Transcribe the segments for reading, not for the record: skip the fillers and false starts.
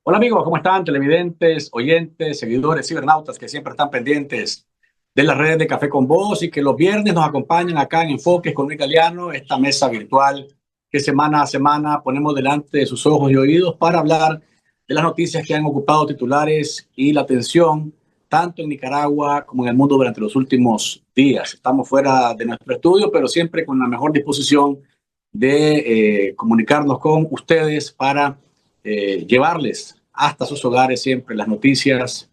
Hola amigos, ¿cómo están? Televidentes, oyentes, seguidores, cibernautas que siempre están pendientes de las redes de Café con Voz y que los viernes nos acompañan acá en Enfoques con Luis Galeano, esta mesa virtual que semana a semana ponemos delante de sus ojos y oídos para hablar de las noticias que han ocupado titulares y la atención tanto en Nicaragua como en el mundo durante los últimos días. Estamos fuera de nuestro estudio, pero siempre con la mejor disposición de comunicarnos con ustedes para llevarles hasta sus hogares siempre las noticias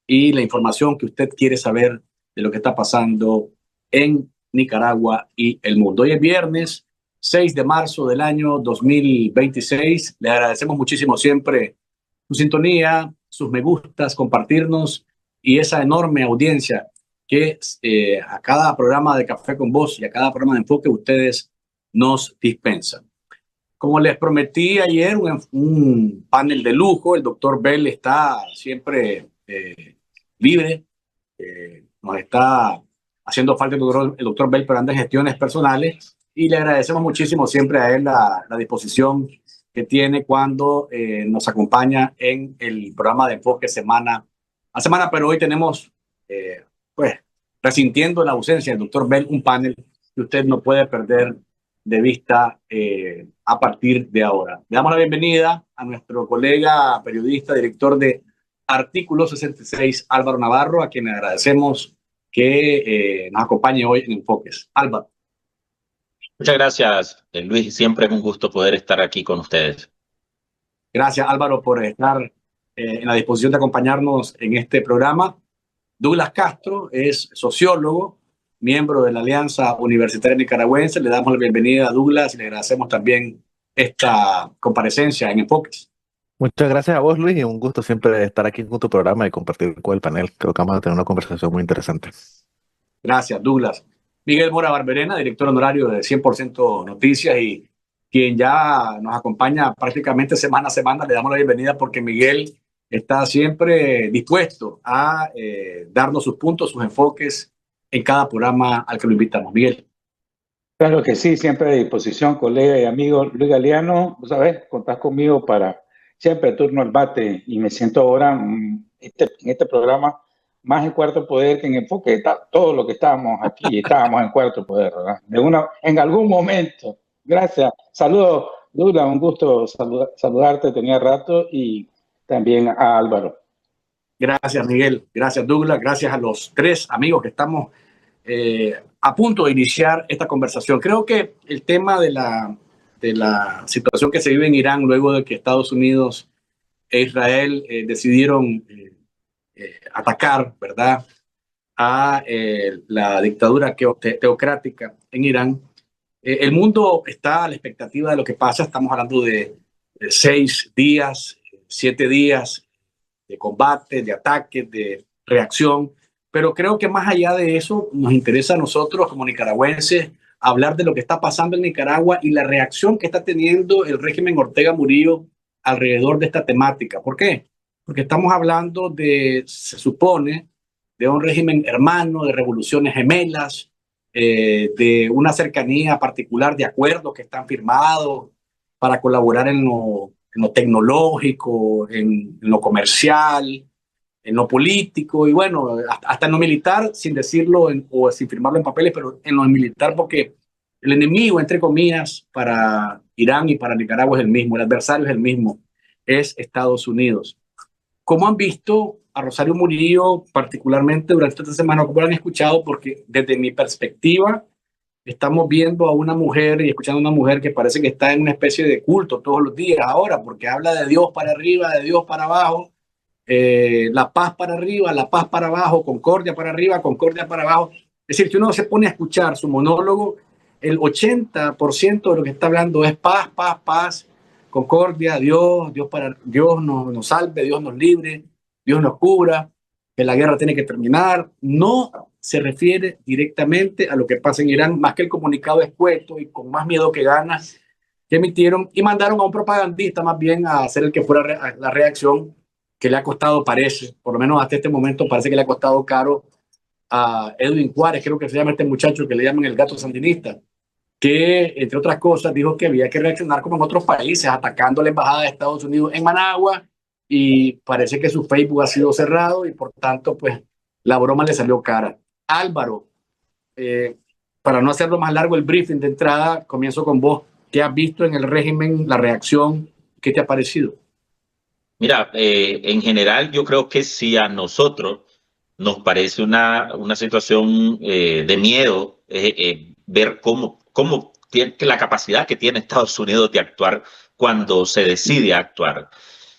y la información que usted quiere saber de lo que está pasando en Nicaragua y el mundo. Hoy es viernes 6 de marzo del año 2026. Le agradecemos muchísimo siempre su sintonía, sus me gustas, compartirnos y esa enorme audiencia que a cada programa de Café con Voz y a cada programa de enfoque ustedes nos dispensan. Como les prometí ayer, un panel de lujo. El doctor Bell está siempre libre. Nos está haciendo falta el doctor Bell, pero anda en gestiones personales. Y le agradecemos muchísimo siempre a él la disposición que tiene cuando nos acompaña en el programa de enfoque semana a semana. Pero hoy tenemos, pues, resintiendo la ausencia del doctor Bell, un panel que usted no puede perder de vista a partir de ahora. Le damos la bienvenida a nuestro colega periodista, director de Artículo 66, Álvaro Navarro, a quien le agradecemos que nos acompañe hoy en Enfoques. Álvaro. Muchas gracias, Luis. Siempre es un gusto poder estar aquí con ustedes. Gracias, Álvaro, por estar en la disposición de acompañarnos en este programa. Douglas Castro es sociólogo, miembro de la Alianza Universitaria Nicaragüense. Le damos la bienvenida a Douglas y le agradecemos también esta comparecencia en Enfoques. Muchas gracias a vos, Luis, y un gusto siempre estar aquí con tu programa y compartir con el panel. Creo que vamos a tener una conversación muy interesante. Gracias, Douglas. Miguel Mora Barberena, director honorario de 100% Noticias y quien ya nos acompaña prácticamente semana a semana. Le damos la bienvenida porque Miguel está siempre dispuesto a darnos sus puntos, sus enfoques en cada programa al que lo invitamos. Miguel. Claro que sí, siempre a disposición, colega y amigo Luis Galeano. Vos sabés, contás conmigo para siempre turno al bate y me siento ahora en este programa más en Cuarto Poder que en Enfoque. Todo lo que estábamos aquí, estábamos en Cuarto Poder, ¿verdad? En algún momento. Gracias. Saludos, Lula, un gusto saludarte, tenía rato, y también a Álvaro. Gracias, Miguel. Gracias, Douglas. Gracias a los tres amigos que estamos a punto de iniciar esta conversación. Creo que el tema de la situación que se vive en Irán luego de que Estados Unidos e Israel decidieron atacar, ¿verdad?, a la dictadura teocrática en Irán. El mundo está a la expectativa de lo que pasa. Estamos hablando de 6 días, 7 días de combate, de ataque, de reacción. Pero creo que más allá de eso, nos interesa a nosotros como nicaragüenses hablar de lo que está pasando en Nicaragua y la reacción que está teniendo el régimen Ortega Murillo alrededor de esta temática. ¿Por qué? Porque estamos hablando de, se supone, de un régimen hermano, de revoluciones gemelas, de una cercanía particular de acuerdos que están firmados para colaborar en lo tecnológico, en lo comercial, en lo político y bueno, hasta en lo militar, sin decirlo o sin firmarlo en papeles, pero en lo militar, porque el enemigo, entre comillas, para Irán y para Nicaragua es el mismo, el adversario es el mismo, es Estados Unidos. ¿Cómo han visto a Rosario Murillo, particularmente durante esta semana? ¿Cómo lo han escuchado? Porque desde mi perspectiva, estamos viendo a una mujer y escuchando a una mujer que parece que está en una especie de culto todos los días ahora, porque habla de Dios para arriba, de Dios para abajo, la paz para arriba, la paz para abajo, concordia para arriba, concordia para abajo. Es decir, si uno se pone a escuchar su monólogo, el 80% de lo que está hablando es paz, paz, paz, concordia, Dios nos salve, Dios nos libre, Dios nos cubra, que la guerra tiene que terminar. No se refiere directamente a lo que pasa en Irán, más que el comunicado escueto y con más miedo que ganas que emitieron y mandaron a un propagandista más bien a hacer el que fuera la reacción que le ha costado, parece, por lo menos hasta este momento, parece que le ha costado caro a Edwin Juárez, creo que se llama este muchacho que le llaman el gato sandinista, que entre otras cosas dijo que había que reaccionar como en otros países, atacando la embajada de Estados Unidos en Managua y parece que su Facebook ha sido cerrado y por tanto, pues la broma le salió cara. Álvaro, para no hacerlo más largo el briefing de entrada, comienzo con vos. ¿Qué has visto en el régimen, la reacción? ¿Qué te ha parecido? Mira, en general yo creo que si a nosotros nos parece una situación de miedo, ver cómo tiene la capacidad que tiene Estados Unidos de actuar cuando se decide actuar.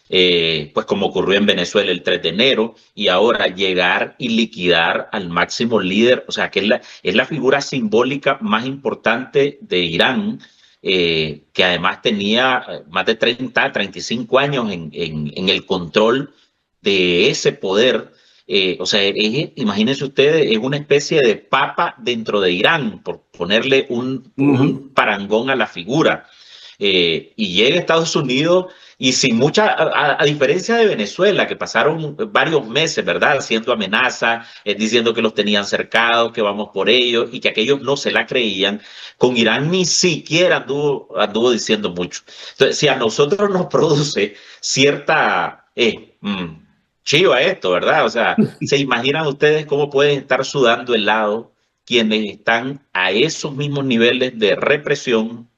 Pues como ocurrió en Venezuela el 3 de enero, y ahora llegar y liquidar al máximo líder, o sea, que es la figura simbólica más importante de Irán, que además tenía más de 35 años en el control de ese poder. O sea, imagínense ustedes, es una especie de papa dentro de Irán, por ponerle un parangón a la figura. Y llega a Estados Unidos y sin mucha, a diferencia de Venezuela, que pasaron varios meses, ¿verdad?, haciendo amenazas, diciendo que los tenían cercados, que vamos por ellos, y que aquellos no se la creían. Con Irán ni siquiera anduvo diciendo mucho. Entonces, si a nosotros nos produce cierta chiva esto, ¿verdad? O sea, ¿se imaginan ustedes cómo pueden estar sudando helado quienes están a esos mismos niveles de represión,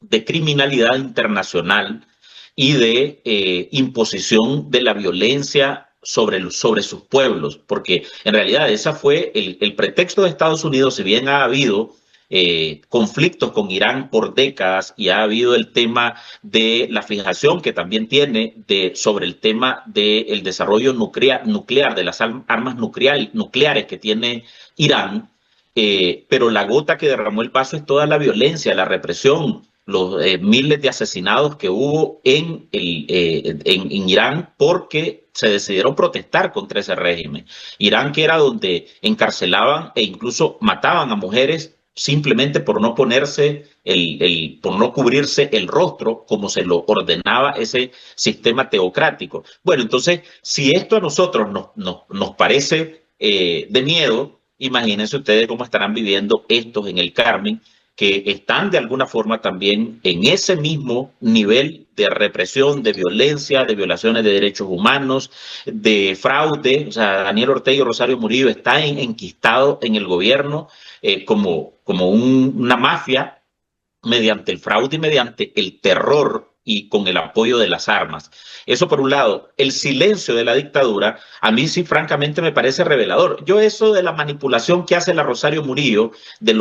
de criminalidad internacional y de imposición de la violencia sobre sus pueblos? Porque en realidad ese fue el pretexto de Estados Unidos. Si bien ha habido conflictos con Irán por décadas y ha habido el tema de la fijación que también tiene sobre el tema del desarrollo nuclear, de las armas nucleares que tiene Irán, pero la gota que derramó el vaso es toda la violencia, la represión, los miles de asesinados que hubo en Irán porque se decidieron protestar contra ese régimen. Irán, que era donde encarcelaban e incluso mataban a mujeres simplemente por no ponerse por no cubrirse el rostro como se lo ordenaba ese sistema teocrático. Bueno, entonces, si esto a nosotros nos parece de miedo, imagínense ustedes cómo estarán viviendo estos en el Carmen, que están de alguna forma también en ese mismo nivel de represión, de violencia, de violaciones de derechos humanos, de fraude. O sea, Daniel Ortega y Rosario Murillo están enquistados en el gobierno como una mafia, mediante el fraude y mediante el terror y con el apoyo de las armas. Eso por un lado. El silencio de la dictadura, a mí sí francamente me parece revelador. Yo eso de la manipulación que hace la Rosario Murillo del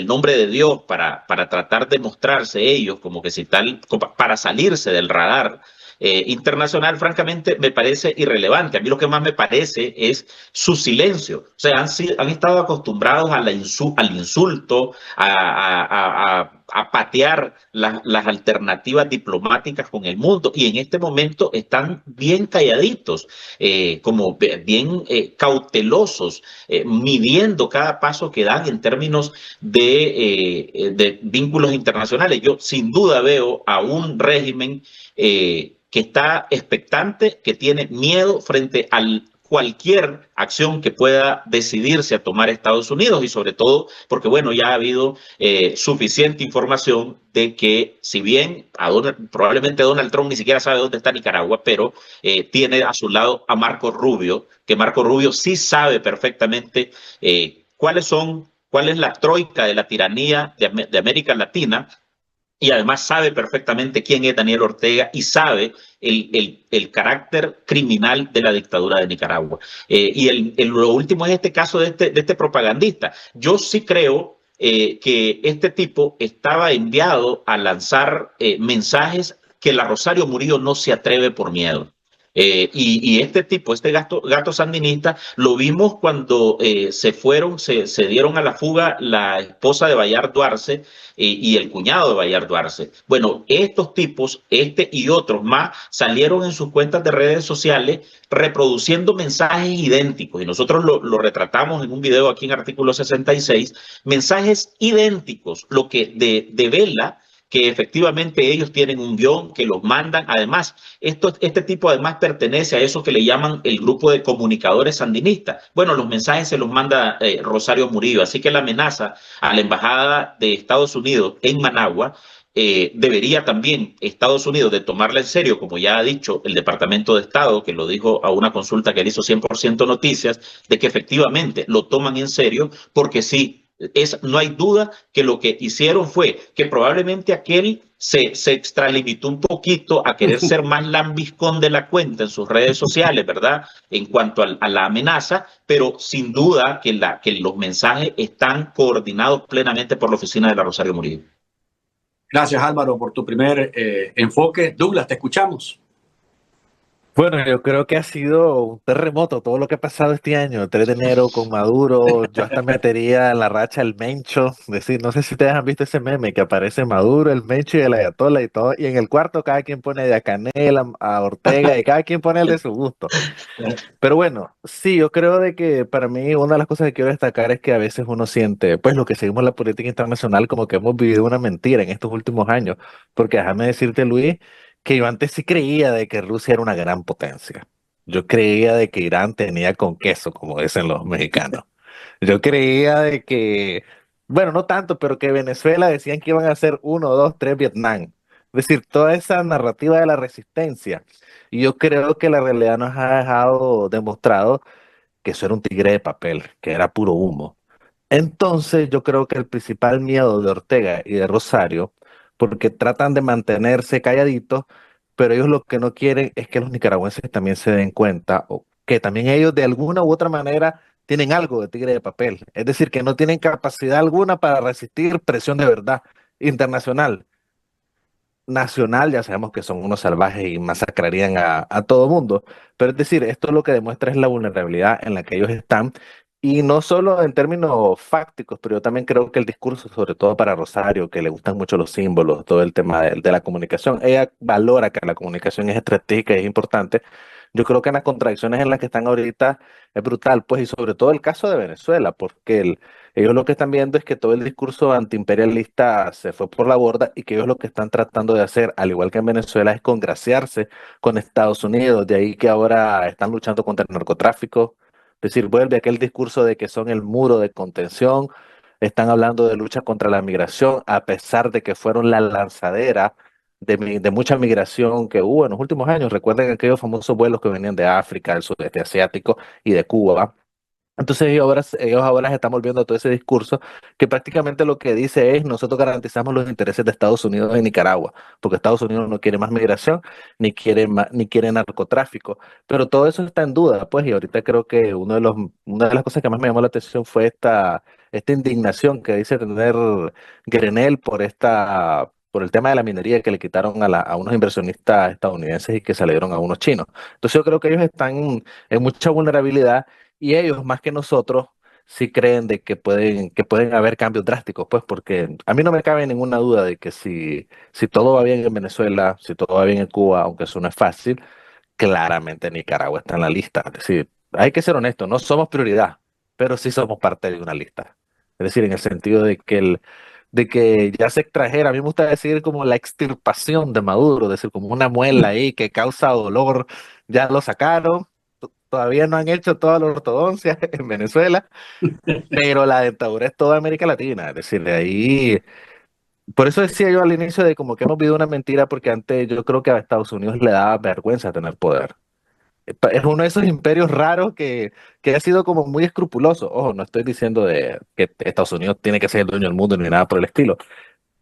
nombre de Dios para tratar de mostrarse ellos como que si tal, para salirse del radar internacional, francamente me parece irrelevante. A mí lo que más me parece es su silencio. O sea, han estado acostumbrados al insulto, a patear las alternativas diplomáticas con el mundo, y en este momento están bien calladitos, como bien cautelosos, midiendo cada paso que dan en términos de vínculos internacionales. Yo sin duda veo a un régimen que está expectante, que tiene miedo frente a cualquier acción que pueda decidirse a tomar Estados Unidos, y sobre todo porque, bueno, ya ha habido suficiente información de que, si bien probablemente Donald Trump ni siquiera sabe dónde está Nicaragua, pero tiene a su lado a Marco Rubio, que Marco Rubio sí sabe perfectamente cuál es la troika de la tiranía de América Latina, y además sabe perfectamente quién es Daniel Ortega y sabe el carácter criminal de la dictadura de Nicaragua. Lo último es este caso de este propagandista. Yo sí creo que este tipo estaba enviado a lanzar mensajes que la Rosario Murillo no se atreve por miedo. Y este tipo, este gato sandinista, lo vimos cuando se dieron a la fuga la esposa de Bayard Duarce y el cuñado de Bayard Duarce. Bueno, estos tipos, este y otros más, salieron en sus cuentas de redes sociales reproduciendo mensajes idénticos, y nosotros lo retratamos en un video aquí en Artículo 66, mensajes idénticos, lo que devela que efectivamente ellos tienen un guión, que los mandan. Además, este tipo además pertenece a eso que le llaman el grupo de comunicadores sandinistas. Bueno, los mensajes se los manda Rosario Murillo, así que la amenaza a la embajada de Estados Unidos en Managua debería también Estados Unidos de tomarla en serio, como ya ha dicho el Departamento de Estado, que lo dijo a una consulta que él hizo 100% Noticias, de que efectivamente lo toman en serio, porque sí, no hay duda que lo que hicieron fue que probablemente aquel se extralimitó un poquito a querer ser más lambiscón de la cuenta en sus redes sociales, ¿verdad? En cuanto a la amenaza, pero sin duda que los mensajes están coordinados plenamente por la oficina de la Rosario Murillo. Gracias, Álvaro, por tu primer enfoque. Douglas, te escuchamos. Bueno, yo creo que ha sido un terremoto todo lo que ha pasado este año, 3 de enero con Maduro. Yo hasta metería en la racha el Mencho. Es decir, no sé si ustedes han visto ese meme que aparece Maduro, el Mencho y el Ayatollah y todo. Y en el cuarto cada quien pone de a Canel a Ortega y cada quien pone el de su gusto. Pero bueno, sí, yo creo de que para mí una de las cosas que quiero destacar es que a veces uno siente, pues lo que seguimos la política internacional, como que hemos vivido una mentira en estos últimos años. Porque déjame decirte, Luis, que yo antes sí creía de que Rusia era una gran potencia. Yo creía de que Irán tenía con queso, como dicen los mexicanos. Yo creía de que, bueno, no tanto, pero que Venezuela decían que iban a ser uno, dos, tres Vietnam. Es decir, toda esa narrativa de la resistencia. Y yo creo que la realidad nos ha dejado demostrado que eso era un tigre de papel, que era puro humo. Entonces, yo creo que el principal miedo de Ortega y de Rosario, porque tratan de mantenerse calladitos, pero ellos lo que no quieren es que los nicaragüenses también se den cuenta, o que también ellos de alguna u otra manera tienen algo de tigre de papel. Es decir, que no tienen capacidad alguna para resistir presión de verdad internacional. Nacional, ya sabemos que son unos salvajes y masacrarían a todo mundo, pero es decir, esto lo que demuestra es la vulnerabilidad en la que ellos están, y no solo en términos fácticos, pero yo también creo que el discurso, sobre todo para Rosario, que le gustan mucho los símbolos, todo el tema de la comunicación, ella valora que la comunicación es estratégica y es importante. Yo creo que en las contradicciones en las que están ahorita es brutal, pues, y sobre todo el caso de Venezuela, porque ellos lo que están viendo es que todo el discurso antiimperialista se fue por la borda, y que ellos lo que están tratando de hacer, al igual que en Venezuela, es congraciarse con Estados Unidos. De ahí que ahora están luchando contra el narcotráfico. Es decir, vuelve aquel discurso de que son el muro de contención. Están hablando de lucha contra la migración, a pesar de que fueron la lanzadera de mucha migración que hubo en los últimos años. Recuerden aquellos famosos vuelos que venían de África, del sudeste asiático y de Cuba. Entonces ellos ahora se están volviendo a todo ese discurso que prácticamente lo que dice es: nosotros garantizamos los intereses de Estados Unidos en Nicaragua, porque Estados Unidos no quiere más migración, ni quiere narcotráfico. Pero todo eso está en duda, pues, y ahorita creo que una de las cosas que más me llamó la atención fue esta indignación que dice tener Grenell por el tema de la minería que le quitaron a unos inversionistas estadounidenses y que salieron a unos chinos. Entonces yo creo que ellos están en mucha vulnerabilidad, y ellos, más que nosotros, sí creen de que pueden haber cambios drásticos, pues, porque a mí no me cabe ninguna duda de que si todo va bien en Venezuela, si todo va bien en Cuba, aunque eso no es fácil, claramente Nicaragua está en la lista. Es decir, hay que ser honestos, no somos prioridad, pero sí somos parte de una lista. Es decir, en el sentido de que ya se extrajera, a mí me gusta decir como la extirpación de Maduro, es decir, como una muela ahí que causa dolor, ya lo sacaron. Todavía no han hecho toda la ortodoncia en Venezuela, pero la dictadura es toda América Latina. Es decir, de ahí. Por eso decía yo al inicio de como que hemos vivido una mentira, porque antes yo creo que a Estados Unidos le daba vergüenza tener poder. Es uno de esos imperios raros que ha sido como muy escrupuloso. Ojo, no estoy diciendo de que Estados Unidos tiene que ser el dueño del mundo ni nada por el estilo,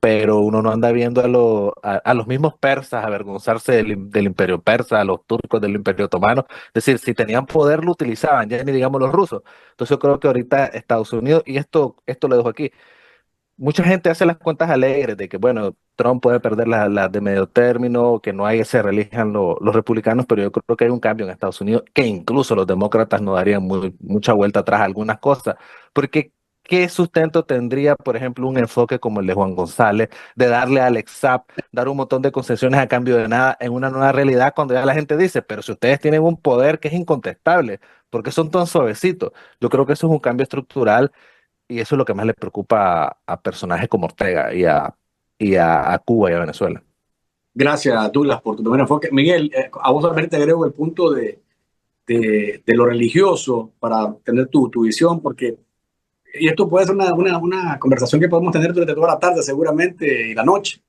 pero uno no anda viendo a los mismos persas avergonzarse del imperio persa, a los turcos del imperio otomano. Es decir, si tenían poder lo utilizaban, ya ni digamos los rusos. Entonces yo creo que ahorita Estados Unidos, y esto lo dejo aquí, mucha gente hace las cuentas alegres de que, bueno, Trump puede perder las de medio término, que no hay que se reelijan los republicanos, pero yo creo que hay un cambio en Estados Unidos, que incluso los demócratas no darían mucha vuelta atrás a algunas cosas, porque ¿qué sustento tendría, por ejemplo, un enfoque como el de Juan González, de darle al EXAP, dar un montón de concesiones a cambio de nada en una nueva realidad, cuando ya la gente dice: pero si ustedes tienen un poder que es incontestable, ¿por qué son tan suavecitos? Yo creo que eso es un cambio estructural, y eso es lo que más le preocupa a personajes como Ortega y a Cuba y a Venezuela. Gracias, Douglas, por tu primer enfoque. Miguel, a vos también te agrego el punto de lo religioso para tener tu visión, porque y esto puede ser una conversación que podemos tener durante toda la tarde seguramente y la noche.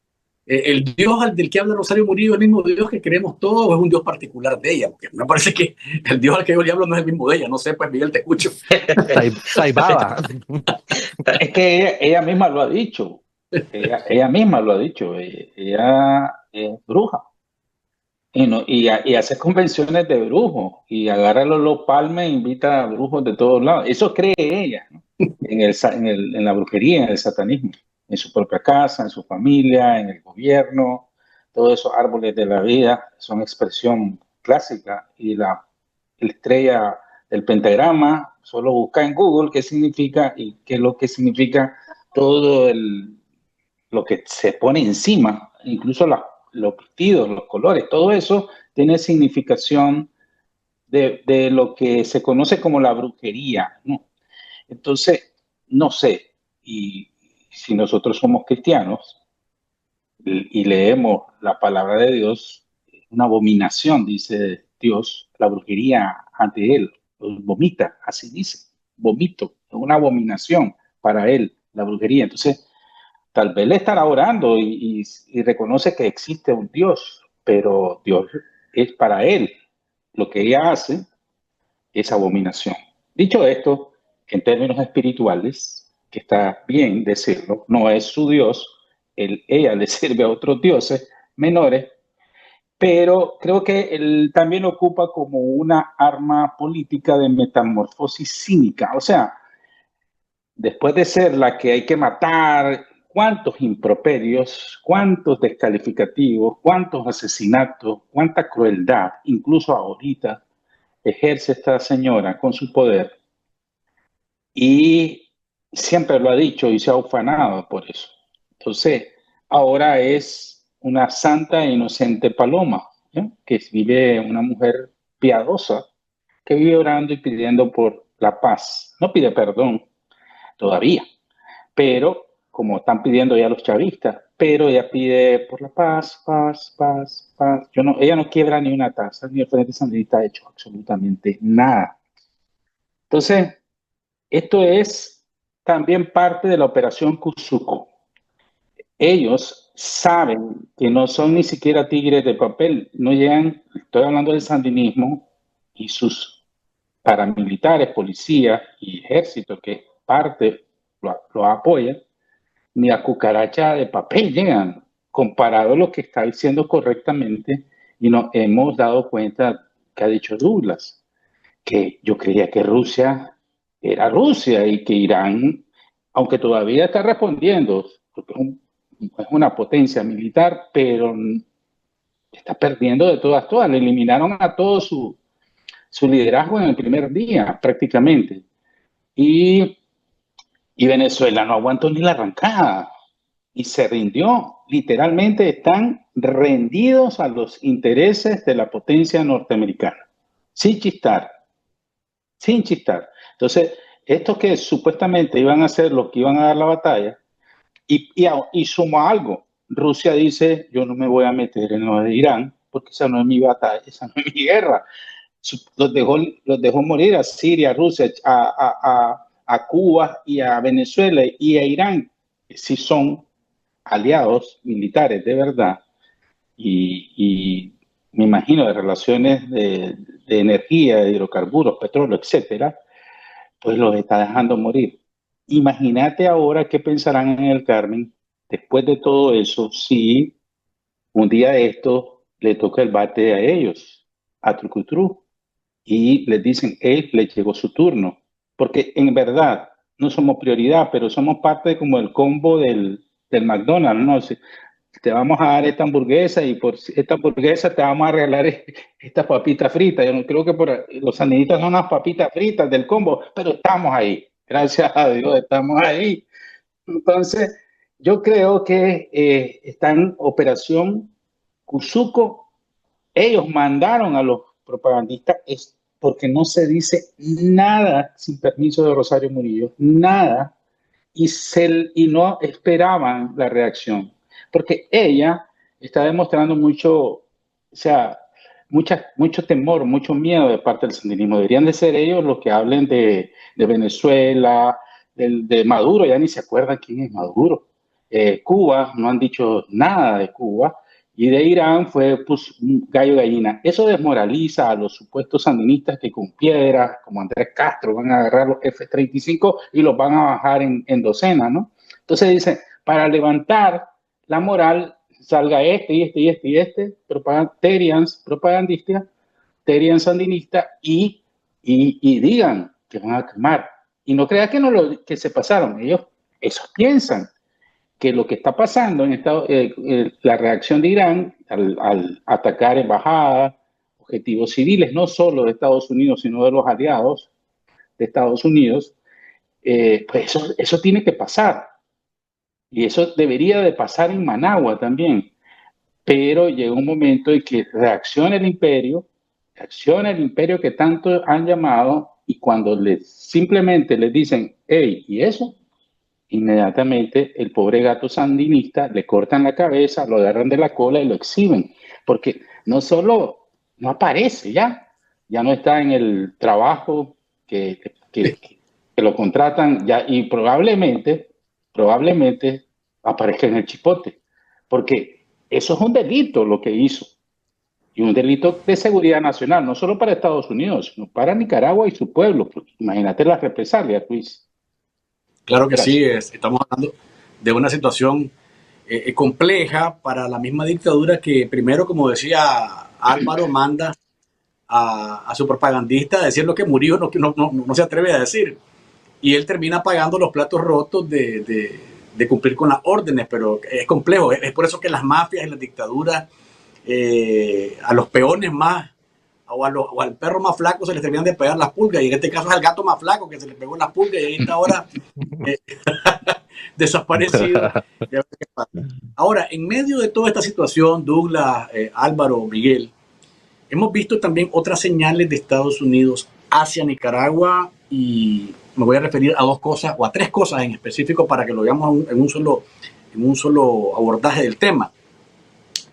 ¿El Dios del que habla Rosario Murillo es el mismo Dios que creemos todos o es un Dios particular de ella? Porque me parece que el Dios al que yo le hablo no es el mismo de ella. No sé, pues Miguel, te escucho. Saibaba. Es que ella misma lo ha dicho. Ella misma lo ha dicho. Ella es bruja. Y hace convenciones de brujos. Y agarra los palmes e invita a brujos de todos lados. Eso cree ella, ¿no? En la brujería, en el satanismo. En su propia casa, en su familia, en el gobierno. Todos esos árboles de la vida son expresión clásica. Y la estrella del pentagrama, solo busca en Google qué significa y qué es lo que significa todo lo que se pone encima, incluso los vestidos, los colores, todo eso tiene significación de lo que se conoce como la brujería, ¿no? Entonces, no sé, y si nosotros somos cristianos y leemos la palabra de Dios, una abominación, dice Dios, la brujería ante él, vomita, así dice, vomito, es una abominación para él, la brujería. Entonces, tal vez le estará orando y reconoce que existe un Dios, pero Dios es para él. Lo que ella hace es abominación. Dicho esto, en términos espirituales, que está bien decirlo, no es su Dios, ella le sirve a otros dioses menores, pero creo que él también lo ocupa como una arma política de metamorfosis cínica. O sea, después de ser la que hay que matar, cuántos improperios, cuántos descalificativos, cuántos asesinatos, cuánta crueldad, incluso ahorita ejerce esta señora con su poder, y siempre lo ha dicho y se ha ufanado por eso. Entonces, ahora es una santa e inocente paloma, ¿no? Que vive una mujer piadosa, que vive orando y pidiendo por la paz. No pide perdón todavía, pero como están pidiendo ya los chavistas, pero ella pide por la paz, paz, paz, paz. Ella no quiebra ni una taza, ni el Frente Sandinista ha hecho absolutamente nada. Entonces, esto es también parte de la operación Cuzuco. Ellos saben que no son ni siquiera tigres de papel, no llegan, estoy hablando del sandinismo y sus paramilitares, policías y ejército que parte lo apoyan, ni a cucaracha de papel llegan, comparado a lo que está diciendo correctamente, y nos hemos dado cuenta que ha dicho Douglas, que yo creía que Rusia era Rusia y que Irán, aunque todavía está respondiendo, porque es una potencia militar, pero está perdiendo de todas, le eliminaron a todo su liderazgo en el primer día prácticamente. Y Venezuela no aguantó ni la arrancada y se rindió. Literalmente están rendidos a los intereses de la potencia norteamericana, sin chistar, sin chistar. Entonces, estos que supuestamente iban a ser los que iban a dar la batalla, y suma algo, Rusia dice, yo no me voy a meter en lo de Irán, porque esa no es mi batalla, esa no es mi guerra. Los dejó morir a Siria, a Rusia, a Cuba y a Venezuela y a Irán, que sí son aliados militares de verdad, y me imagino de relaciones de energía, de hidrocarburos, petróleo, etcétera, pues los está dejando morir. Imagínate ahora qué pensarán en el Carmen después de todo eso, si un día de esto le toca el bate a ellos, a Trucutru, y les dicen, les llegó su turno, porque en verdad no somos prioridad, pero somos parte como el combo del McDonald's, ¿no? Te vamos a dar esta hamburguesa y por esta hamburguesa te vamos a regalar esta papita frita. Yo no creo que los sandinistas son las papitas fritas del combo, pero estamos ahí. Gracias a Dios, estamos ahí. Entonces, yo creo que está en operación Cuzuco. Ellos mandaron a los propagandistas porque no se dice nada sin permiso de Rosario Murillo, nada, y no esperaban la reacción, porque ella está demostrando mucho, o sea, mucho temor, mucho miedo de parte del sandinismo. Deberían de ser ellos los que hablen de Venezuela, de Maduro, ya ni se acuerdan quién es Maduro. Cuba, no han dicho nada de Cuba, y de Irán fue pues, un gallo gallina. Eso desmoraliza a los supuestos sandinistas que con piedras, como Andrés Castro, van a agarrar los F-35 y los van a bajar en docenas, ¿no? Entonces dicen, para levantar la moral, salga propagandista, Terian sandinista, y digan que van a quemar. Y no creas que, que se pasaron. Ellos piensan que lo que está pasando en la reacción de Irán al atacar embajadas, objetivos civiles, no solo de Estados Unidos, sino de los aliados de Estados Unidos, pues eso tiene que pasar. Y eso debería de pasar en Managua también. Pero llega un momento en que reacciona el imperio que tanto han llamado, y cuando simplemente les dicen, hey, ¿y eso? Inmediatamente el pobre gato sandinista le cortan la cabeza, lo agarran de la cola y lo exhiben, porque no solo no aparece ya no está en el trabajo que lo contratan ya, y probablemente aparezca en el chipote, porque eso es un delito lo que hizo, y un delito de seguridad nacional, no solo para Estados Unidos, sino para Nicaragua y su pueblo, porque imagínate las represalias, Luis. Claro que sí, estamos hablando de una situación compleja para la misma dictadura que primero, como decía Álvaro, manda a su propagandista a decir lo que murió, no se atreve a decir. Y él termina pagando los platos rotos de cumplir con las órdenes, pero es complejo. Es por eso que las mafias y las dictaduras, a los peones más, o al perro más flaco se les terminan de pegar las pulgas, y en este caso es al gato más flaco que se le pegó las pulgas y ahí está ahora desaparecido. Ahora, en medio de toda esta situación, Douglas, Álvaro, Miguel, hemos visto también otras señales de Estados Unidos hacia Nicaragua, y me voy a referir a dos cosas o a tres cosas en específico para que lo veamos en un solo abordaje del tema.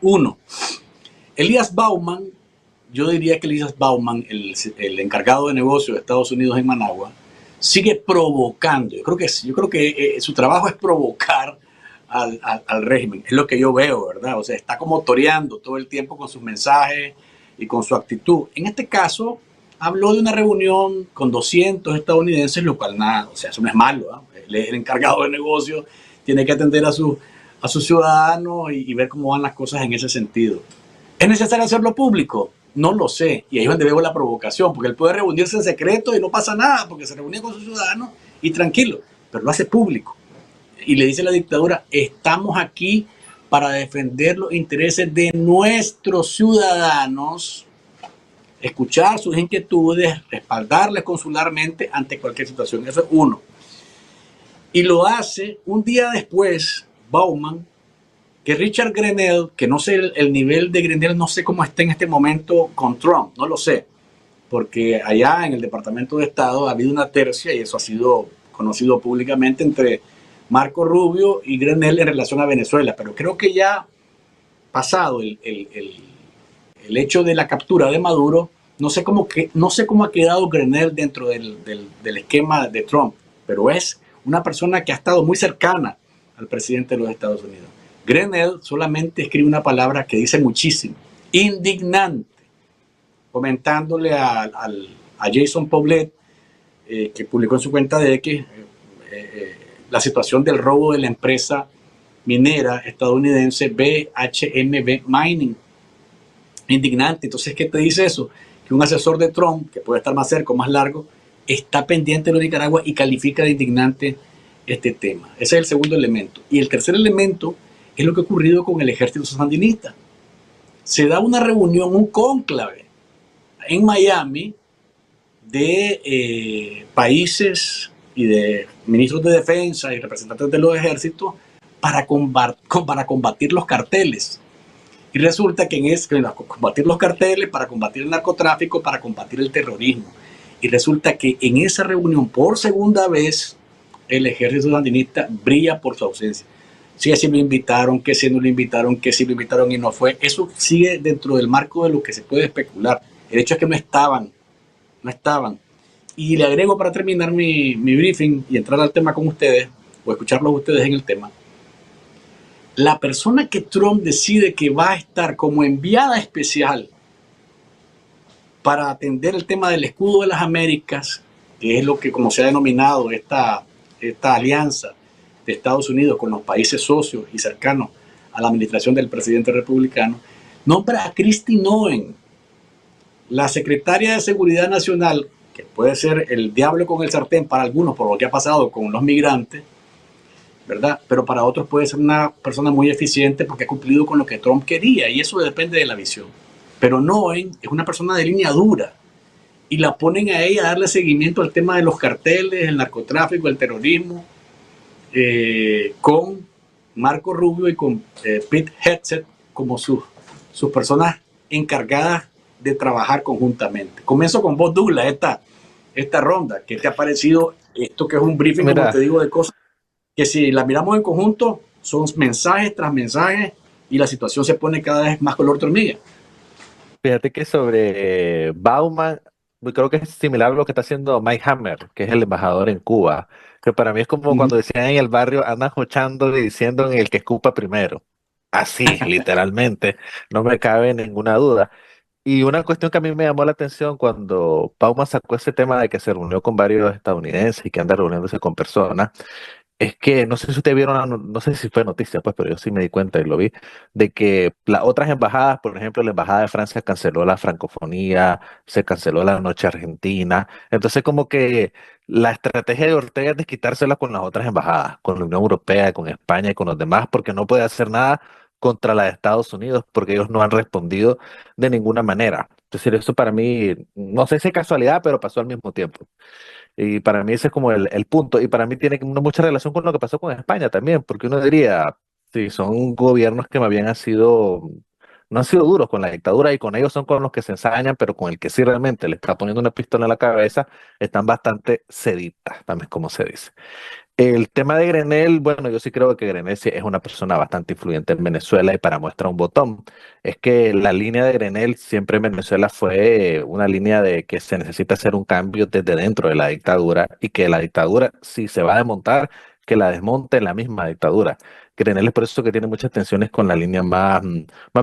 Uno, Elías Bauman, yo diría que Elías Bauman, el encargado de negocio de Estados Unidos en Managua, sigue provocando. Yo creo que su trabajo es provocar al régimen. Es lo que yo veo, ¿verdad? O sea, está como toreando todo el tiempo con sus mensajes y con su actitud. En este caso, habló de una reunión con 200 estadounidenses, lo cual nada, o sea, eso no es malo, ¿eh? Él es el encargado de negocio, tiene que atender a sus ciudadanos y ver cómo van las cosas en ese sentido. ¿Es necesario hacerlo público? No lo sé, y ahí es donde veo la provocación, porque él puede reunirse en secreto y no pasa nada, porque se reúne con sus ciudadanos y tranquilo, pero lo hace público. Y le dice a la dictadura, estamos aquí para defender los intereses de nuestros ciudadanos, escuchar sus inquietudes, respaldarles consularmente ante cualquier situación. Eso es uno. Y lo hace un día después, Bauman, que Richard Grenell, que no sé el nivel de Grenell, no sé cómo está en este momento con Trump, no lo sé, porque allá en el Departamento de Estado ha habido una tercia, y eso ha sido conocido públicamente, entre Marco Rubio y Grenell en relación a Venezuela, pero creo que ya pasado el hecho de la captura de Maduro, no sé cómo ha quedado Grenell dentro del esquema de Trump, pero es una persona que ha estado muy cercana al presidente de los Estados Unidos. Grenell solamente escribe una palabra que dice muchísimo: indignante, comentándole a Jason Poblet, que publicó en su cuenta de X, la situación del robo de la empresa minera estadounidense BHMB Mining. Indignante. Entonces, ¿qué te dice eso? Que un asesor de Trump, que puede estar más cerca o más largo, está pendiente de lo de Nicaragua y califica de indignante este tema. Ese es el segundo elemento. Y el tercer elemento es lo que ha ocurrido con el ejército sandinista. Se da una reunión, un cónclave en Miami de países y de ministros de defensa y representantes de los ejércitos para combatir los carteles. Y resulta que combatir los carteles, para combatir el narcotráfico, para combatir el terrorismo. Y resulta que en esa reunión, por segunda vez, el ejército sandinista brilla por su ausencia. Si así lo invitaron, que si no lo invitaron, que si lo invitaron y no fue. Eso sigue dentro del marco de lo que se puede especular. El hecho es que no estaban. Y le agrego, para terminar mi briefing y entrar al tema con ustedes, o escucharlos ustedes en el tema, la persona que Trump decide que va a estar como enviada especial para atender el tema del escudo de las Américas, que es lo que como se ha denominado esta alianza de Estados Unidos con los países socios y cercanos a la administración del presidente republicano, nombra a Kristi Noem, la secretaria de Seguridad Nacional, que puede ser el diablo con el sartén para algunos por lo que ha pasado con los migrantes, ¿verdad? Pero para otros puede ser una persona muy eficiente porque ha cumplido con lo que Trump quería, y eso depende de la visión. Pero Noem es una persona de línea dura y la ponen a ella a darle seguimiento al tema de los carteles, el narcotráfico, el terrorismo, con Marco Rubio y con Pete Hegseth como sus personas encargadas de trabajar conjuntamente. Comienzo con vos, Douglas, esta ronda. ¿Qué te ha parecido esto, que es un briefing, Mira, como te digo, de cosas que si las miramos en conjunto son mensajes tras mensajes y la situación se pone cada vez más color de hormiga? fíjate que sobre Bauman, yo creo que es similar a lo que está haciendo Mike Hammer, que es el embajador en Cuba, que para mí es como cuando decían en el barrio, andan jochando y diciendo en el que escupa primero. Así, literalmente, no me cabe ninguna duda. Y una cuestión que a mí me llamó la atención cuando Bauman sacó ese tema de que se reunió con varios estadounidenses y que anda reuniéndose con personas, es que no sé si ustedes vieron, no sé si fue noticia, pues, pero yo sí me di cuenta y lo vi, de que las otras embajadas, por ejemplo, la embajada de Francia canceló la francofonía, se canceló la noche argentina. Entonces, como que la estrategia de Ortega es desquitársela con las otras embajadas, con la Unión Europea, con España y con los demás, porque no puede hacer nada contra la de Estados Unidos, porque ellos no han respondido de ninguna manera. Es decir, eso para mí, no sé si es casualidad, pero pasó al mismo tiempo. Y para mí ese es como el punto. Y para mí tiene mucha relación con lo que pasó con España también, porque uno diría, sí, son gobiernos que más bien no han sido duros con la dictadura y con ellos son con los que se ensañan, pero con el que sí realmente le está poniendo una pistola en la cabeza, están bastante seditas, también como se dice. El tema de Grenell, bueno, yo sí creo que Grenell sí es una persona bastante influyente en Venezuela y para muestra un botón, es que la línea de Grenell siempre en Venezuela fue una línea de que se necesita hacer un cambio desde dentro de la dictadura y que la dictadura, si se va a desmontar, que la desmonte en la misma dictadura. Grenell es por eso que tiene muchas tensiones con la línea más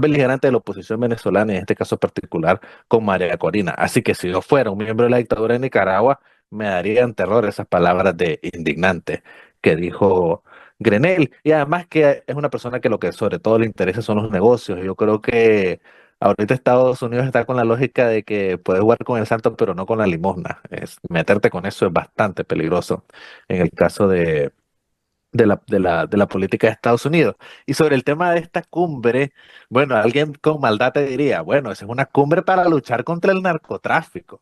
beligerante de la oposición venezolana, en este caso particular con María Corina. Así que si yo fuera un miembro de la dictadura de Nicaragua, me darían terror esas palabras de indignante que dijo Grenell. Y además que es una persona que lo que sobre todo le interesa son los negocios. Yo creo que ahorita Estados Unidos está con la lógica de que puedes jugar con el santo, pero no con la limosna. Meterte con eso es bastante peligroso en el caso de la política de Estados Unidos. Y sobre el tema de esta cumbre, bueno, alguien con maldad te diría, bueno, esa es una cumbre para luchar contra el narcotráfico.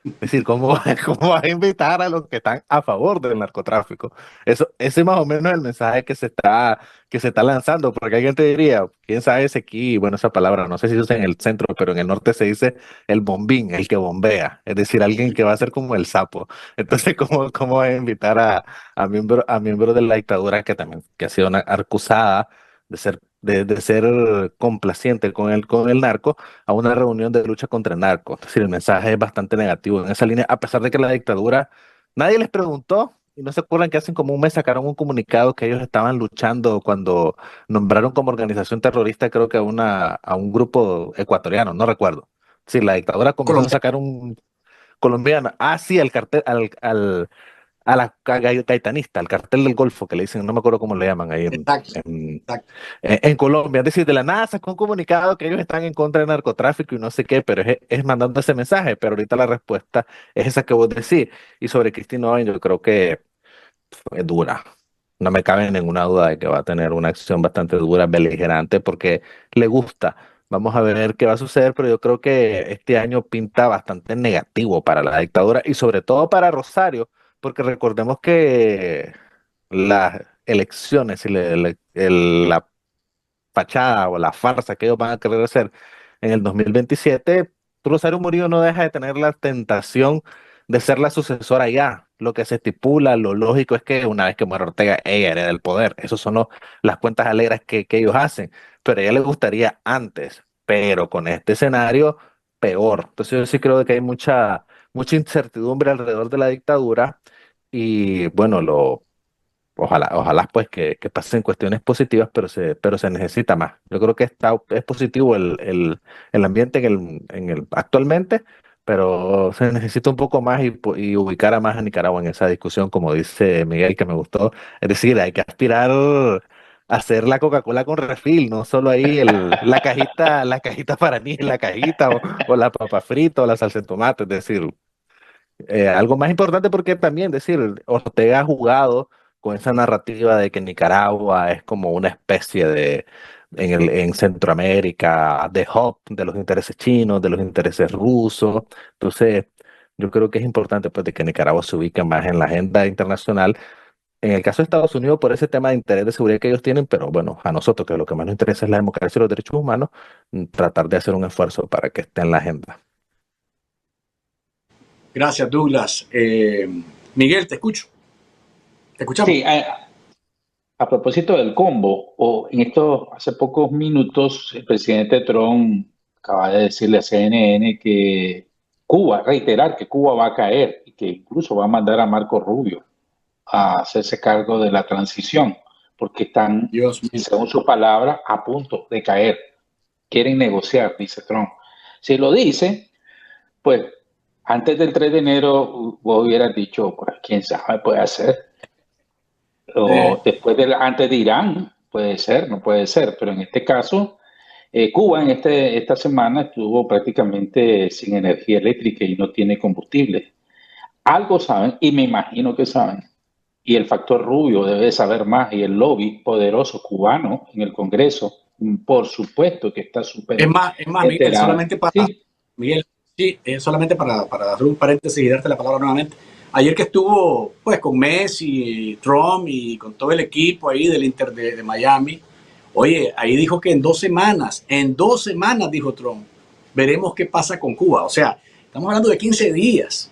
Es decir, ¿cómo, cómo vas a invitar a los que están a favor del narcotráfico? Ese es más o menos el mensaje que se está lanzando, porque alguien te diría, quién sabe si aquí, bueno, esa palabra, no sé si se usa en el centro, pero en el norte se dice el bombín, el que bombea, es decir, alguien que va a ser como el sapo. Entonces, ¿cómo vas a invitar a miembros de la dictadura que ha sido acusada de ser complaciente con el narco? A una reunión de lucha contra el narco? Es decir, el mensaje es bastante negativo en esa línea, a pesar de que la dictadura, nadie les preguntó, y no se acuerdan que hace como un mes sacaron un comunicado que ellos estaban luchando cuando nombraron como organización terrorista, creo que a un grupo ecuatoriano, no recuerdo. Sí, la dictadura comenzó a Colombia. sacar un colombiano. Ah, sí, al cartel, a la gaitanista, al cartel del Golfo, que le dicen, no me acuerdo cómo le llaman ahí en, Exacto, en, exacto. en Colombia. Es decir, de la nada sacó un comunicado que ellos están en contra del narcotráfico y no sé qué, pero es mandando ese mensaje. Pero ahorita la respuesta es esa que vos decís. Y sobre Cristina Owen, yo creo que es dura. No me cabe ninguna duda de que va a tener una acción bastante dura, beligerante, porque le gusta. Vamos a ver qué va a suceder, pero yo creo que este año pinta bastante negativo para la dictadura y sobre todo para Rosario, porque recordemos que las elecciones y la fachada o la farsa que ellos van a querer hacer en el 2027, Rosario Murillo no deja de tener la tentación de ser la sucesora ya. Lo que se estipula, lo lógico es que una vez que muera Ortega, ella hereda el poder. Esas son las cuentas alegres que ellos hacen. Pero a ella le gustaría antes, pero con este escenario, peor. Entonces yo sí creo que hay mucha incertidumbre alrededor de la dictadura y bueno, ojalá pues que pasen cuestiones positivas, pero se necesita más. Yo creo que es positivo el ambiente actualmente, pero se necesita un poco más y ubicar a más a Nicaragua en esa discusión, como dice Miguel, que me gustó. Es decir, hay que aspirar a hacer la Coca-Cola con refil, no solo ahí la cajita para mí, la cajita o la papa frita o la salsa de tomate, es decir, algo más importante porque también decir, Ortega ha jugado con esa narrativa de que Nicaragua es como una especie en Centroamérica, de hub de los intereses chinos, de los intereses rusos. Entonces, yo creo que es importante pues de que Nicaragua se ubique más en la agenda internacional. En el caso de Estados Unidos, por ese tema de interés de seguridad que ellos tienen, pero bueno, a nosotros que lo que más nos interesa es la democracia y los derechos humanos, tratar de hacer un esfuerzo para que esté en la agenda. Gracias, Douglas. Miguel, te escucho. Te escuchamos. Sí, a propósito del combo, hace pocos minutos, el presidente Trump acaba de decirle a CNN que reiterar que Cuba va a caer y que incluso va a mandar a Marco Rubio a hacerse cargo de la transición, porque están, Dios mío. según su palabra, a punto de caer. Quieren negociar, dice Trump. Si lo dice, pues antes del 3 de enero vos hubieras dicho, pues quién sabe, puede hacer. O antes de Irán, puede ser, no puede ser, pero en este caso, Cuba esta semana estuvo prácticamente sin energía eléctrica y no tiene combustible. Algo saben, y me imagino que saben, y el factor Rubio debe saber más, y el lobby poderoso cubano en el Congreso, por supuesto que está súper Es más, Miguel, enterado. solamente para, Sí, Miguel, sí, solamente para hacer un paréntesis y darte la palabra nuevamente. Ayer que estuvo pues con Messi, Trump y con todo el equipo ahí del Inter de Miami, oye, ahí dijo que en 2 semanas, dijo Trump, veremos qué pasa con Cuba. O sea, estamos hablando de 15 días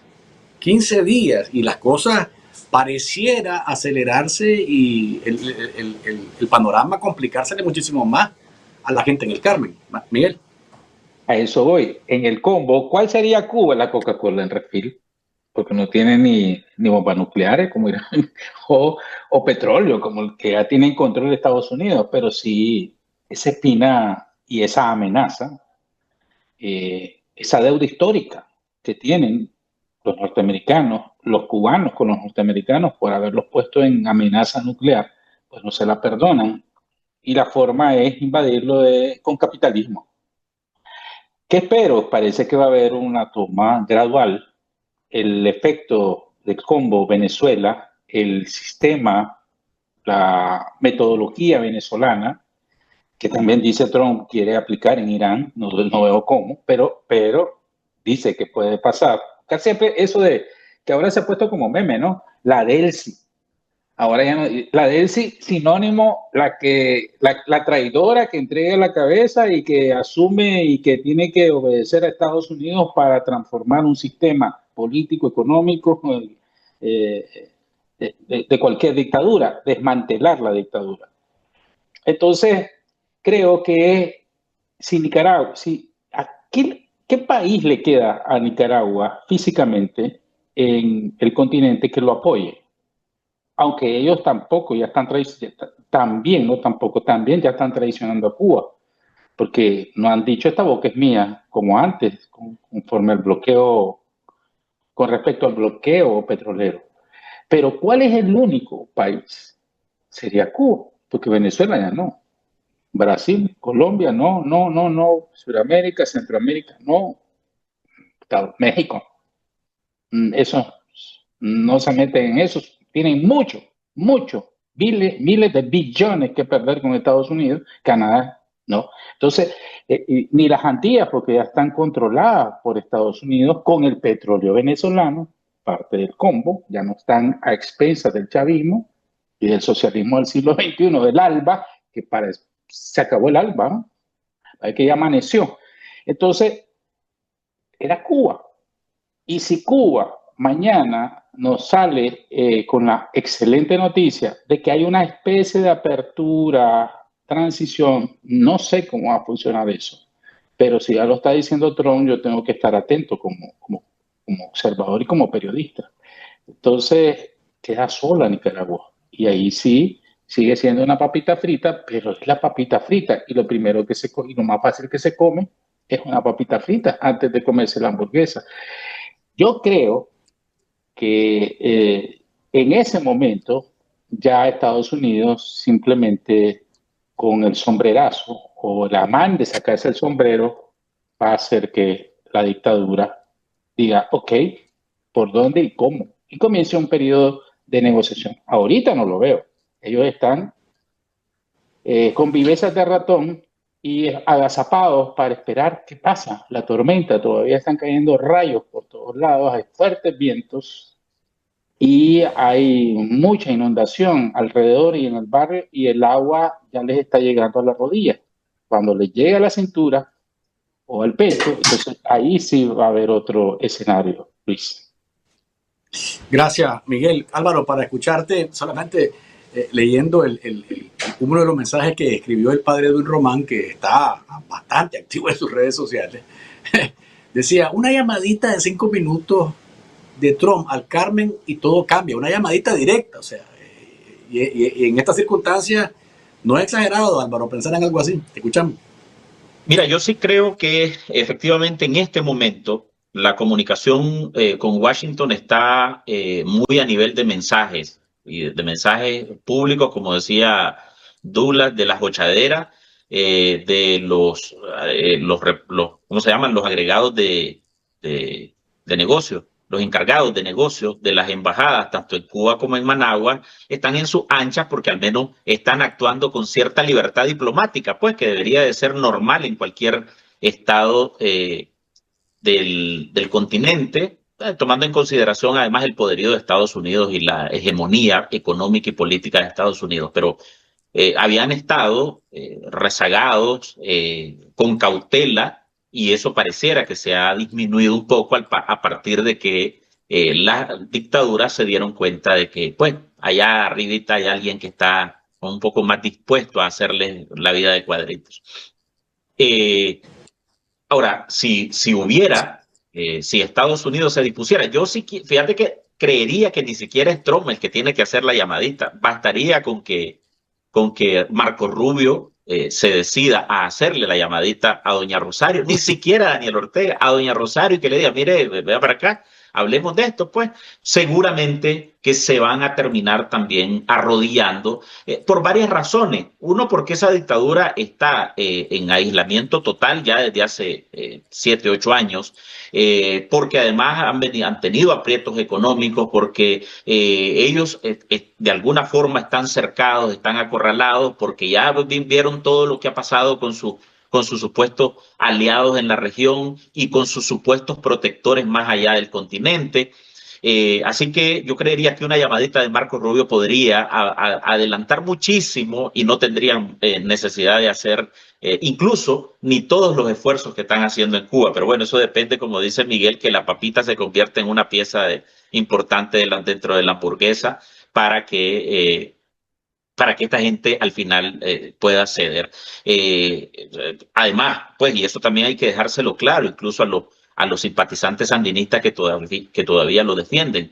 y las cosas pareciera acelerarse y el panorama complicarse muchísimo más a la gente en el Carmen. Miguel. a eso voy. En el combo, ¿cuál sería Cuba la Coca-Cola en refil? Porque no tiene ni bombas nucleares como Irán, o petróleo, como el que ya tiene en control de Estados Unidos, pero sí esa espina y esa amenaza, esa deuda histórica que tienen los norteamericanos, los cubanos con los norteamericanos por haberlos puesto en amenaza nuclear, pues no se la perdonan. Y la forma es invadirlo con capitalismo. ¿Qué espero? Parece que va a haber una toma gradual. El efecto del combo Venezuela, el sistema, la metodología venezolana, que también dice Trump quiere aplicar en Irán, no veo cómo, pero dice que puede pasar. Casi siempre eso de que ahora se ha puesto como meme, ¿no? La DELSI. Ahora ya no, la DELSI sinónimo, la traidora que entrega la cabeza y que asume y que tiene que obedecer a Estados Unidos para transformar un sistema político, económico, de cualquier dictadura, desmantelar la dictadura. Entonces, creo que si Nicaragua, ¿qué país le queda a Nicaragua físicamente en el continente que lo apoye? Aunque ellos tampoco ya están también ya están traicionando a Cuba, porque no han dicho esta boca es mía, como antes, conforme al bloqueo, con respecto al bloqueo petrolero. Pero ¿cuál es el único país? Sería Cuba, porque Venezuela ya no. Brasil, Colombia, no. Sudamérica, Centroamérica, no. México. Eso no se meten en eso. Tienen mucho, miles de billones que perder con Estados Unidos, Canadá, ¿no? Entonces, ni las Antillas, porque ya están controladas por Estados Unidos con el petróleo venezolano, parte del combo, ya no están a expensas del chavismo y del socialismo del siglo XXI, del ALBA, que se acabó el ALBA, ¿no? Que ya amaneció. Entonces, era Cuba. Y si Cuba mañana nos sale con la excelente noticia de que hay una especie de apertura, transición, no sé cómo va a funcionar eso, pero si ya lo está diciendo Trump, yo tengo que estar atento como observador y como periodista. Entonces, queda sola Nicaragua. Y ahí sí sigue siendo una papita frita, pero es la papita frita. Y lo primero que se come, y lo más fácil que se come, es una papita frita antes de comerse la hamburguesa. Yo creo que en ese momento ya Estados Unidos simplemente con el sombrerazo o la man de sacarse el sombrero va a hacer que la dictadura diga, ok, ¿por dónde y cómo? Y comience un periodo de negociación. Ahorita no lo veo. Ellos están con vivezas de ratón y agazapados para esperar qué pasa. La tormenta, todavía están cayendo rayos por todos lados, hay fuertes vientos y hay mucha inundación alrededor y en el barrio y el agua ya les está llegando a la rodilla. Cuando les llega a la cintura o al pecho, entonces ahí sí va a haber otro escenario, Luis. Gracias, Miguel. Álvaro, para escucharte, solamente leyendo uno de los mensajes que escribió el padre Edwin Román, que está bastante activo en sus redes sociales, decía, una llamadita de 5 minutos de Trump al Carmen y todo cambia, una llamadita directa, o sea, y en estas circunstancias no es exagerado, Álvaro, pensar en algo así. Te escuchamos. Mira, yo sí creo que efectivamente en este momento la comunicación con Washington está muy a nivel de mensajes, y de mensajes públicos, como decía Douglas, de las hochaderas, de ¿cómo se llaman? Los agregados de negocio, los encargados de negocios de las embajadas, tanto en Cuba como en Managua, están en sus anchas porque al menos están actuando con cierta libertad diplomática, pues que debería de ser normal en cualquier estado del continente, tomando en consideración además el poderío de Estados Unidos y la hegemonía económica y política de Estados Unidos, pero habían estado rezagados, con cautela, y eso pareciera que se ha disminuido un poco a partir de que las dictaduras se dieron cuenta de que, pues, allá arribita hay alguien que está un poco más dispuesto a hacerle la vida de cuadritos. Ahora, si Estados Unidos se dispusiera, yo sí, fíjate que creería que ni siquiera es Trump el que tiene que hacer la llamadita. Bastaría con que Marco Rubio se decida a hacerle la llamadita a doña Rosario, ni siquiera a Daniel Ortega, a doña Rosario, y que le diga, mire, vea para acá, hablemos de esto, pues seguramente que se van a terminar también arrodillando por varias razones. Uno, porque esa dictadura está en aislamiento total ya desde hace 7, 8 años, porque además han tenido aprietos económicos, porque ellos de alguna forma están cercados, están acorralados, porque ya vieron todo lo que ha pasado con sus supuestos aliados en la región y con sus supuestos protectores más allá del continente. Así que yo creería que una llamadita de Marco Rubio podría adelantar muchísimo y no tendrían necesidad de hacer incluso ni todos los esfuerzos que están haciendo en Cuba. Pero bueno, eso depende, como dice Miguel, que la papita se convierta en una pieza importante dentro de la hamburguesa para que esta gente al final pueda ceder. Además, pues, y eso también hay que dejárselo claro, incluso a los simpatizantes sandinistas que todavía lo defienden.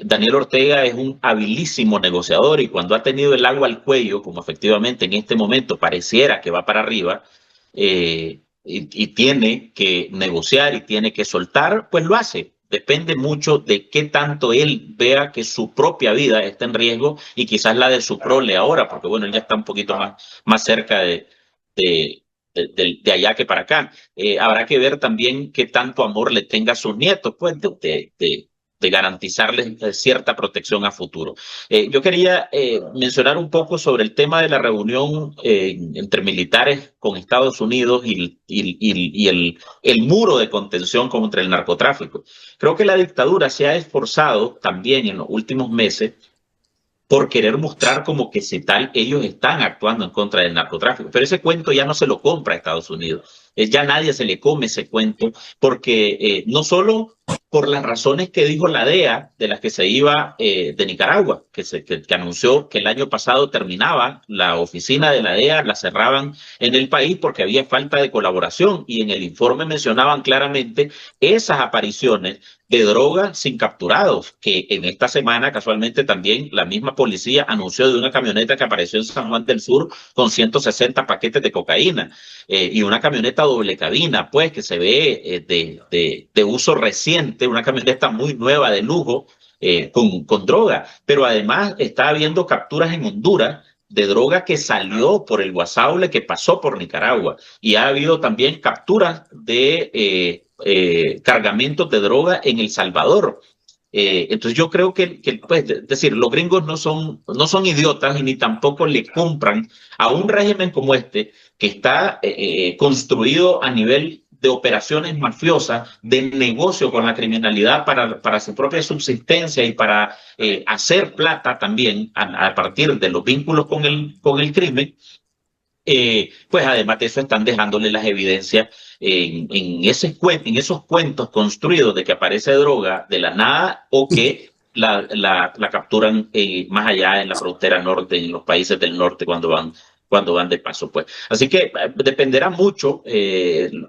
Daniel Ortega es un habilísimo negociador, y cuando ha tenido el agua al cuello, como efectivamente en este momento pareciera que va para arriba, y tiene que negociar y tiene que soltar, pues lo hace. Depende mucho de qué tanto él vea que su propia vida está en riesgo, y quizás la de su prole ahora, porque bueno, él ya está un poquito más cerca de allá que para acá. Habrá que ver también qué tanto amor le tenga a sus nietos, pues de garantizarles cierta protección a futuro. Yo quería mencionar un poco sobre el tema de la reunión entre militares con Estados Unidos y el muro de contención contra el narcotráfico. Creo que la dictadura se ha esforzado también en los últimos meses por querer mostrar como que si tal ellos están actuando en contra del narcotráfico. Pero ese cuento ya no se lo compra a Estados Unidos. Ya nadie se le come ese cuento, porque no solo por las razones que dijo la DEA, de las que se iba de Nicaragua, que anunció que el año pasado terminaba la oficina de la DEA, la cerraban en el país porque había falta de colaboración, y en el informe mencionaban claramente esas apariciones de droga sin capturados, que en esta semana casualmente también la misma policía anunció de una camioneta que apareció en San Juan del Sur con 160 paquetes de cocaína, y una camioneta doble cabina, pues, que se ve de uso reciente, una camioneta muy nueva de lujo, con droga. Pero además está habiendo capturas en Honduras de droga que salió por el Guasaule, que pasó por Nicaragua, y ha habido también capturas de cargamentos de droga en El Salvador. Entonces yo creo que pues, es decir, los gringos no son idiotas y ni tampoco le compran a un régimen como este, que está construido a nivel de operaciones mafiosas, de negocio con la criminalidad para su propia subsistencia y para hacer plata también a partir de los vínculos con el crimen. Pues además de eso están dejándole las evidencias en esos cuentos construidos de que aparece droga de la nada o que la capturan más allá en la frontera norte, en los países del norte cuando van de paso, pues. Así que dependerá mucho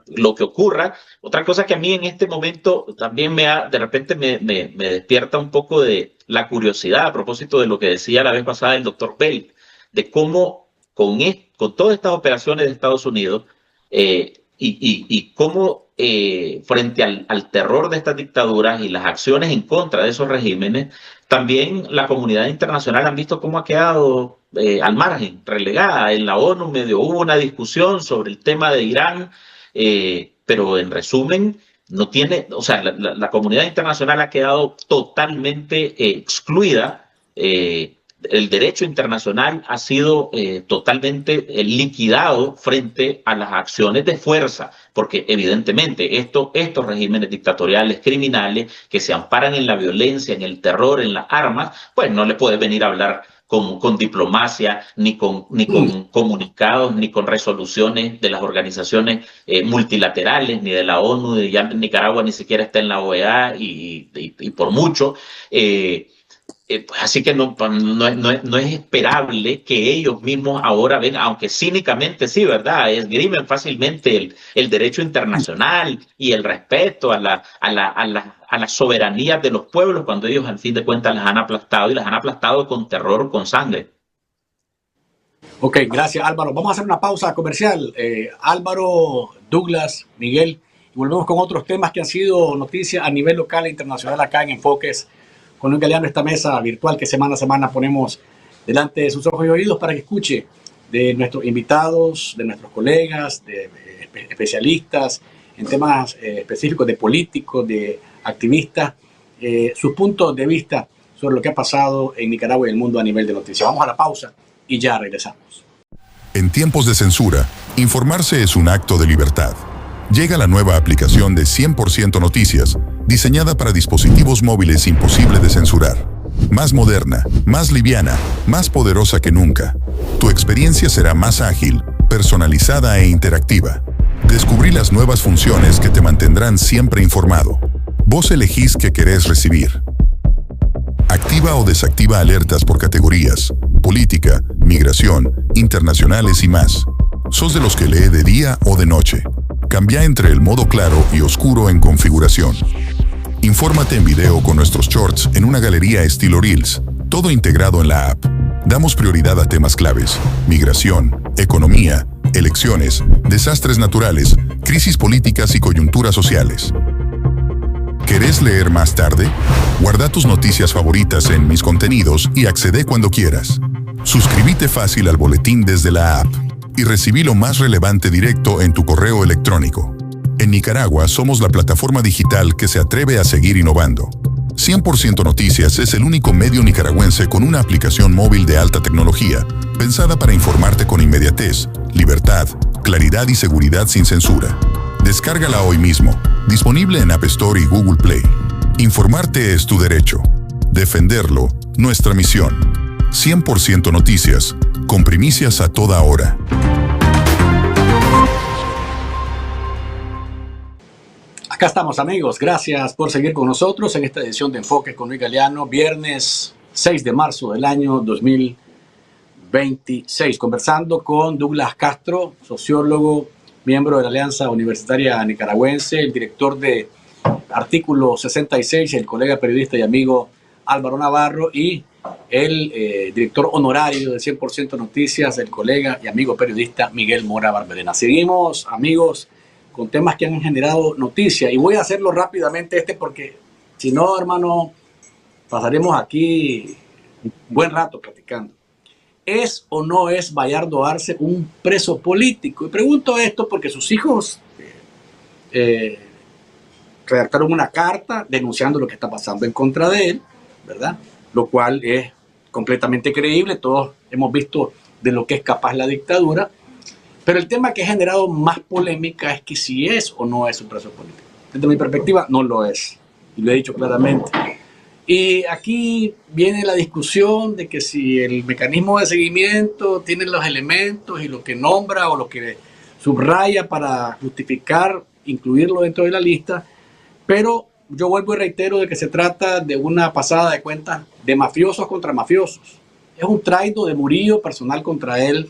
lo que ocurra. Otra cosa que a mí en este momento también de repente me despierta un poco de la curiosidad a propósito de lo que decía la vez pasada el doctor Bell, de cómo con todas estas operaciones de Estados Unidos y cómo frente al terror de estas dictaduras y las acciones en contra de esos regímenes, también la comunidad internacional han visto cómo ha quedado al margen, relegada. En la ONU medio hubo una discusión sobre el tema de Irán, pero en resumen, no tiene, o sea, la comunidad internacional ha quedado totalmente excluida. El derecho internacional ha sido totalmente liquidado frente a las acciones de fuerza, porque evidentemente estos regímenes dictatoriales criminales que se amparan en la violencia, en el terror, en las armas, pues no le puedes venir a hablar con diplomacia, ni con comunicados, ni con resoluciones de las organizaciones multilaterales, ni de la ONU. Ya Nicaragua ni siquiera está en la OEA y por mucho. Así que no es esperable que ellos mismos ahora vengan, aunque cínicamente sí, ¿verdad? Esgrimen fácilmente el derecho internacional y el respeto a la soberanía de los pueblos, cuando ellos al fin de cuentas las han aplastado, y las han aplastado con terror, con sangre. Ok, gracias Álvaro. Vamos a hacer una pausa comercial. Álvaro, Douglas, Miguel, y volvemos con otros temas que han sido noticia a nivel local e internacional acá en Enfoques con Luis Galeano, esta mesa virtual que semana a semana ponemos delante de sus ojos y oídos para que escuche de nuestros invitados, de nuestros colegas, de especialistas en temas específicos de políticos, de activistas, sus puntos de vista sobre lo que ha pasado en Nicaragua y el mundo a nivel de noticias. Vamos a la pausa y ya regresamos. En tiempos de censura, informarse es un acto de libertad. Llega la nueva aplicación de 100% Noticias, diseñada para dispositivos móviles imposible de censurar. Más moderna, más liviana, más poderosa que nunca. Tu experiencia será más ágil, personalizada e interactiva. Descubrí las nuevas funciones que te mantendrán siempre informado. Vos elegís qué querés recibir. Activa o desactiva alertas por categorías, política, migración, internacionales y más. ¿Sos de los que lee de día o de noche? Cambia entre el modo claro y oscuro en configuración. Infórmate en video con nuestros shorts en una galería estilo Reels, todo integrado en la app. Damos prioridad a temas claves: migración, economía, elecciones, desastres naturales, crisis políticas y coyunturas sociales. ¿Querés leer más tarde? Guarda tus noticias favoritas en Mis Contenidos y accede cuando quieras. Suscríbete fácil al boletín desde la app y recibí lo más relevante directo en tu correo electrónico. En Nicaragua somos la plataforma digital que se atreve a seguir innovando. 100% Noticias es el único medio nicaragüense con una aplicación móvil de alta tecnología, pensada para informarte con inmediatez, libertad, claridad y seguridad sin censura. Descárgala hoy mismo, disponible en App Store y Google Play. Informarte es tu derecho. Defenderlo, nuestra misión. 100% Noticias, con primicias a toda hora. Acá estamos, amigos. Gracias por seguir con nosotros en esta edición de Enfoques con Luis Galeano, viernes 6 de marzo del año 2026, conversando con Douglas Castro, sociólogo, miembro de la Alianza Universitaria Nicaragüense, el director de artículo 66, el colega periodista y amigo Álvaro Navarro, y el director honorario de 100% Noticias, el colega y amigo periodista Miguel Mora Barberena. Seguimos, amigos, con temas que han generado noticia, y voy a hacerlo rápidamente porque si no, hermano, pasaremos aquí buen rato platicando. ¿Es o no es Bayardo Arce un preso político? Y pregunto esto porque sus hijos redactaron una carta denunciando lo que está pasando en contra de él, ¿verdad? Lo cual es completamente creíble. Todos hemos visto de lo que es capaz la dictadura. Pero el tema que ha generado más polémica es que si es o no es un preso político. Desde mi perspectiva, no lo es. Y lo he dicho claramente. Y aquí viene la discusión de que si el mecanismo de seguimiento tiene los elementos y lo que nombra o lo que subraya para justificar incluirlo dentro de la lista, pero yo vuelvo y reitero de que se trata de una pasada de cuentas de mafiosos contra mafiosos. Es un traído de Murillo personal contra él,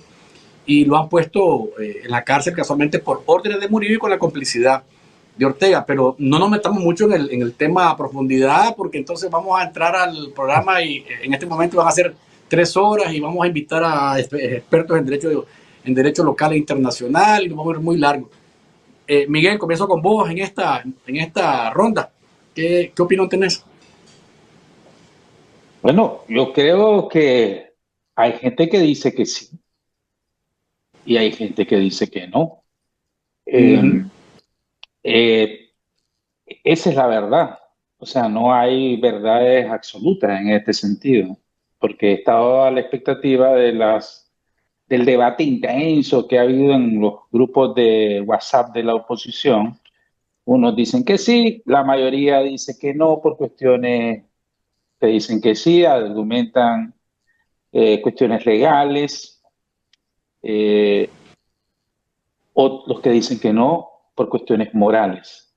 y lo han puesto en la cárcel casualmente por órdenes de Murillo y con la complicidad de Ortega. Pero no nos metamos mucho en el tema a profundidad, porque entonces vamos a entrar al programa y en este momento van a ser 3 horas y vamos a invitar a expertos en derecho local e internacional y nos vamos a ir muy largo. Miguel, comienzo con vos en esta ronda. ¿Qué opinión tenés? Bueno, yo creo que hay gente que dice que sí y hay gente que dice que no. Esa es la verdad. O sea, no hay verdades absolutas en este sentido, porque he estado a la expectativa del debate intenso que ha habido en los grupos de WhatsApp de la oposición. Unos dicen que sí, la mayoría dice que no por cuestiones que dicen que sí, argumentan cuestiones legales, o los que dicen que no por cuestiones morales.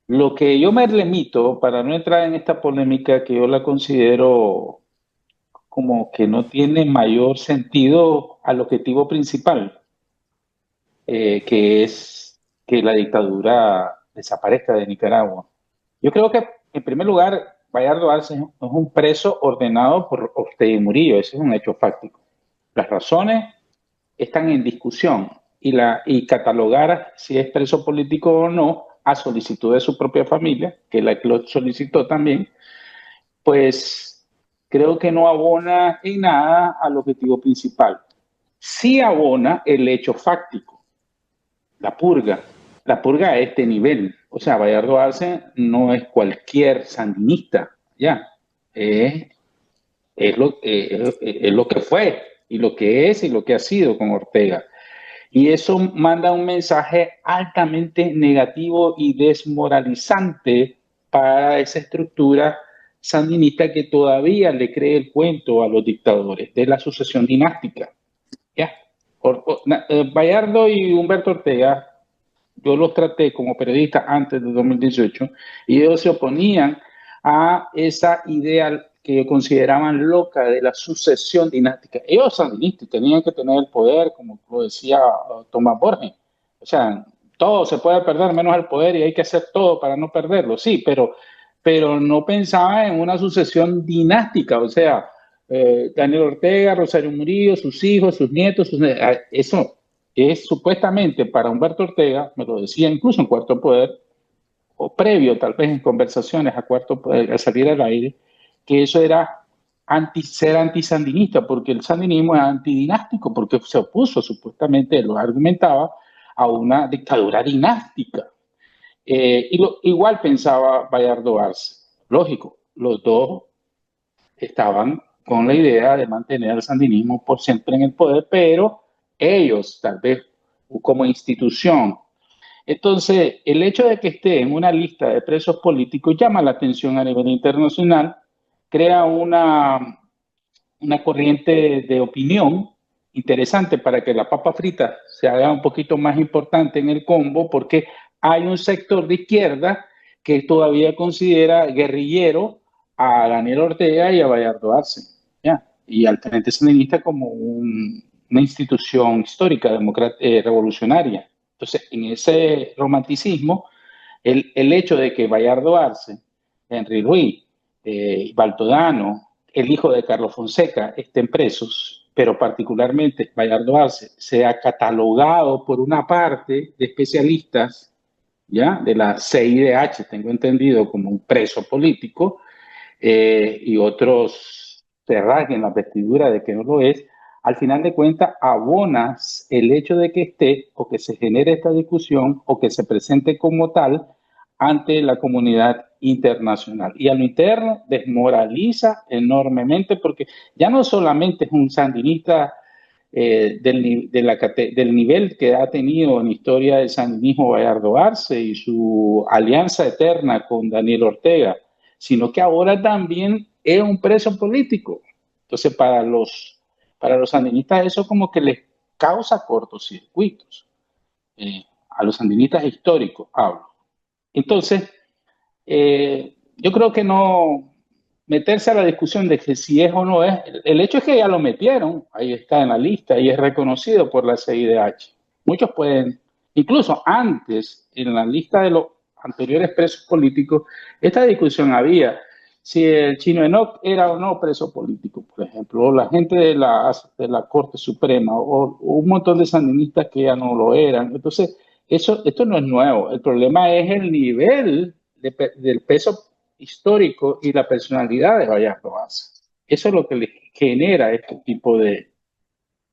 Lo que yo me remito, para no entrar en esta polémica que yo la considero como que no tiene mayor sentido al objetivo principal, que es que la dictadura desaparezca de Nicaragua. Yo creo que, en primer lugar, Bayardo Arce es un preso ordenado por Ortega y Murillo. Ese es un hecho fáctico. Las razones están en discusión, y catalogar si es preso político o no a solicitud de su propia familia, que la que lo solicitó también, pues creo que no abona en nada al objetivo principal. Sí abona el hecho fáctico, la purga a este nivel. O sea, Bayardo Arce no es cualquier sandinista, ya, es lo que fue y lo que es y lo que ha sido con Ortega. Y eso manda un mensaje altamente negativo y desmoralizante para esa estructura sandinista que todavía le cree el cuento a los dictadores de la sucesión dinástica. ¿Ya? Bayardo y Humberto Ortega, yo los traté como periodistas antes de 2018 y ellos se oponían a esa idea que consideraban loca de la sucesión dinástica. Ellos sandinistas tenían que tener el poder, como lo decía Tomás Borges. O sea, todo se puede perder menos el poder y hay que hacer todo para no perderlo. Sí, pero no pensaba en una sucesión dinástica. O sea, Daniel Ortega, Rosario Murillo, sus hijos, sus nietos, eso es supuestamente para Humberto Ortega, me lo decía incluso en Cuarto Poder, o previo tal vez en conversaciones a Cuarto Poder, a salir al aire, que eso era ser antisandinista, porque el sandinismo es antidinástico, porque se opuso, supuestamente, lo argumentaba, a una dictadura dinástica. Igual pensaba Bayardo Arce. Lógico, los dos estaban con la idea de mantener el sandinismo por siempre en el poder, pero ellos, tal vez como institución. Entonces, el hecho de que esté en una lista de presos políticos llama la atención a nivel internacional, crea una corriente de opinión interesante para que la papa frita se haga un poquito más importante en el combo, porque hay un sector de izquierda que todavía considera guerrillero a Daniel Ortega y a Bayardo Arce, ¿ya? Y al Frente Sandinista como una institución histórica, revolucionaria. Entonces, en ese romanticismo, el hecho de que Bayardo Arce, Henry Ruiz, Baltodano, el hijo de Carlos Fonseca estén presos, pero particularmente Bayardo Arce sea catalogado por una parte de especialistas, ¿ya?, de la CIDH, tengo entendido, como un preso político, y otros se rasguen la vestidura de que no lo es. Al final de cuentas, abonas el hecho de que esté o que se genere esta discusión o que se presente como tal ante la comunidad internacional. Y a lo interno desmoraliza enormemente, porque ya no solamente es un sandinista del nivel que ha tenido en historia el sandinismo Bayardo Arce y su alianza eterna con Daniel Ortega, sino que ahora también es un preso político. Entonces, para los sandinistas eso como que les causa cortocircuitos. A los sandinistas históricos hablo. Entonces, yo creo que no meterse a la discusión de que si es o no es, el hecho es que ya lo metieron, ahí está en la lista y es reconocido por la CIDH. Muchos pueden, incluso antes, en la lista de los anteriores presos políticos, esta discusión había si el Chino Enoc era o no preso político, por ejemplo, o la gente de la Corte Suprema, o un montón de sandinistas que ya no lo eran. Entonces, esto no es nuevo. El problema es el nivel del peso histórico y la personalidad de Bayardo Arce. Eso es lo que le genera este tipo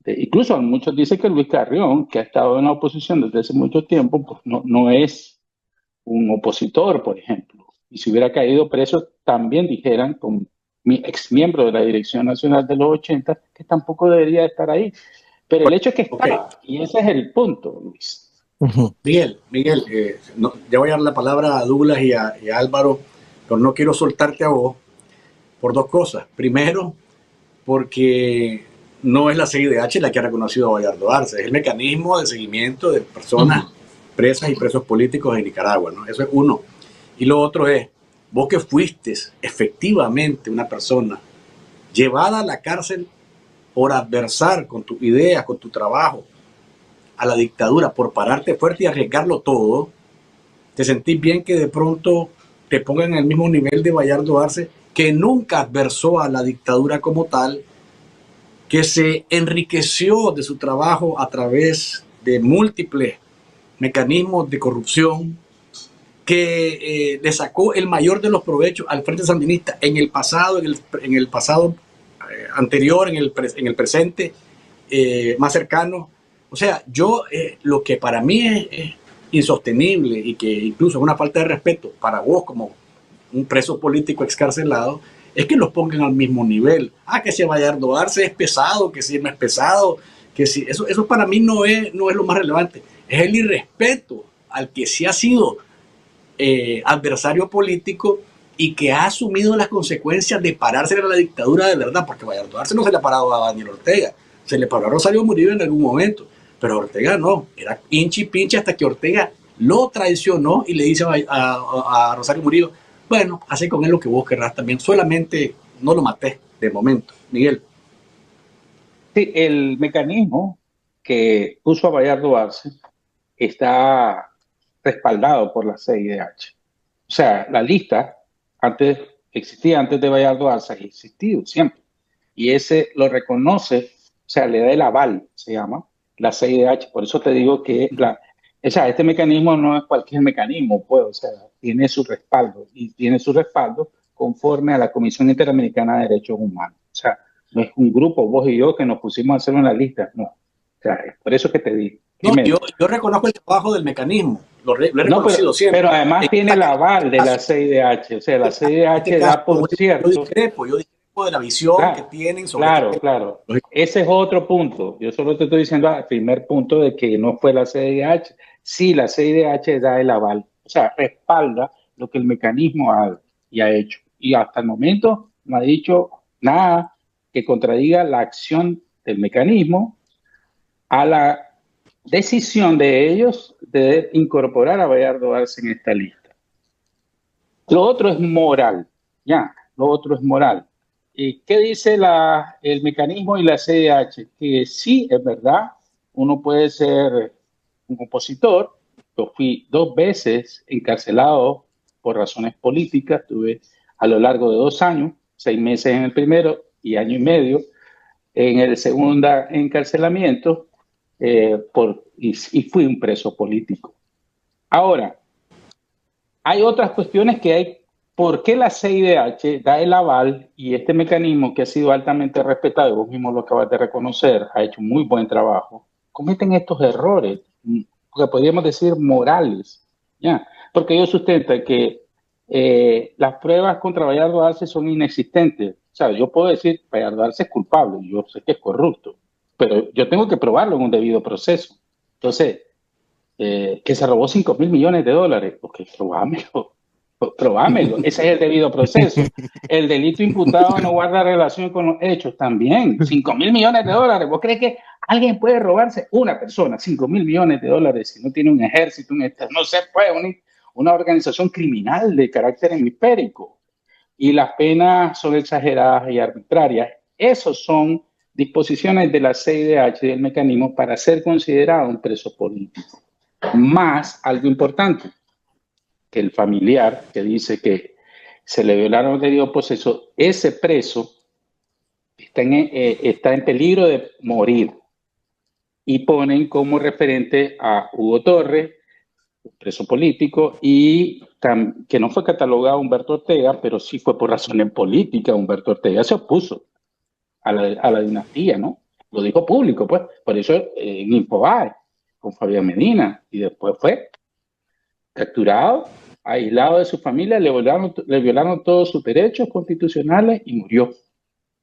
incluso muchos dicen que Luis Carrión, que ha estado en la oposición desde hace mucho tiempo, pues no es un opositor, por ejemplo. Y si hubiera caído preso, también dijeran, como mi ex miembro de la Dirección Nacional de los 80, que tampoco debería estar ahí. Pero el hecho es que está, okay. Y ese es el punto, Luis. Miguel, ya voy a dar la palabra a Douglas y a Álvaro, pero no quiero soltarte a vos por dos cosas. Primero, porque no es la CIDH la que ha reconocido a Bayardo Arce, es el mecanismo de seguimiento de personas presas y presos políticos en Nicaragua, ¿no? Eso es uno. Y lo otro es, vos que fuiste efectivamente una persona llevada a la cárcel por adversar con tus ideas, con tu trabajo, a la dictadura, por pararte fuerte y arriesgarlo todo, te sentís bien que de pronto te pongan en el mismo nivel de Bayardo Arce, que nunca adversó a la dictadura como tal, que se enriqueció de su trabajo a través de múltiples mecanismos de corrupción, que le sacó el mayor de los provechos al Frente Sandinista en el pasado, en el pasado anterior, en el presente más cercano. O sea, lo que para mí es insostenible y que incluso es una falta de respeto para vos como un preso político excarcelado, es que los pongan al mismo nivel. Que si Bayardo Arce es pesado, que si no es pesado, que si eso para mí no es lo más relevante. Es el irrespeto al que sí ha sido adversario político y que ha asumido las consecuencias de pararse a la dictadura de verdad, porque Bayardo Arce no se le ha parado a Daniel Ortega, se le paró a Rosario Murillo en algún momento, pero Ortega no, era pinche y pinche hasta que Ortega lo traicionó y le dice a Rosario Murillo, bueno, hace con él lo que vos querrás también, solamente no lo maté de momento. Miguel. Sí, el mecanismo que puso a Bayardo Arce está respaldado por la CIDH. O sea, la lista existía antes de Bayardo Arce, ha existido siempre. Y ese lo reconoce, o sea, le da el aval, se llama, la CIDH. Por eso te digo que este mecanismo no es cualquier mecanismo, pues, o sea, tiene su respaldo, y tiene su respaldo conforme a la Comisión Interamericana de Derechos Humanos. O sea, no es un grupo, vos y yo, que nos pusimos a hacer una lista, no. O sea, es por eso que te digo. No, yo reconozco el trabajo del mecanismo, lo he reconocido siempre. Pero además tiene el aval de la CIDH, o sea, la CIDH da por cierto. Yo discrepo de la visión que tienen sobre Claro. Ese es otro punto. Yo solo te estoy diciendo el primer punto de que no fue la CIDH. Sí, la CIDH da el aval, o sea, respalda lo que el mecanismo ha hecho. Y hasta el momento no ha dicho nada que contradiga la acción del mecanismo a la decisión de ellos de incorporar a Bayardo Arce en esta lista. Lo otro es moral, lo otro es moral. ¿Qué dice el mecanismo y la CIDH? Que sí, es verdad, uno puede ser un opositor, Yo fui 2 veces encarcelado por razones políticas. Tuve a lo largo de 2 años, 6 meses en el primero y año y medio en el segundo encarcelamiento, y fui un preso político. Ahora, hay otras cuestiones que hay. ¿Por qué la CIDH da el aval y este mecanismo que ha sido altamente respetado, y vos mismo lo acabas de reconocer, ha hecho muy buen trabajo, cometen estos errores, que podríamos decir morales? ¿Ya? Porque ellos sustentan que las pruebas contra Bayardo Arce son inexistentes. O sea, yo puedo decir, Bayardo Arce es culpable, yo sé que es corrupto, pero yo tengo que probarlo en un debido proceso. Entonces, que se robó $5.000 millones, ok, probámelo, ese es el debido proceso. El delito imputado no guarda relación con los hechos, también, $5.000 millones. ¿Vos crees que alguien puede robarse, una persona, $5.000 millones si no tiene un ejército, no se puede, una organización criminal de carácter hemisférico? Y las penas son exageradas y arbitrarias. Esos son disposiciones de la CIDH, del mecanismo, para ser considerado un preso político. Más algo importante, que el familiar que dice que se le violaron el debido proceso, ese preso está en peligro de morir. Y ponen como referente a Hugo Torres, preso político, y que no fue catalogado Humberto Ortega, pero sí fue por razones políticas. Humberto Ortega se opuso a la dinastía, ¿no? Lo dijo público, pues. Por eso en Infobae, con Fabián Medina, y después fue capturado, aislado de su familia, le violaron todos sus derechos constitucionales y murió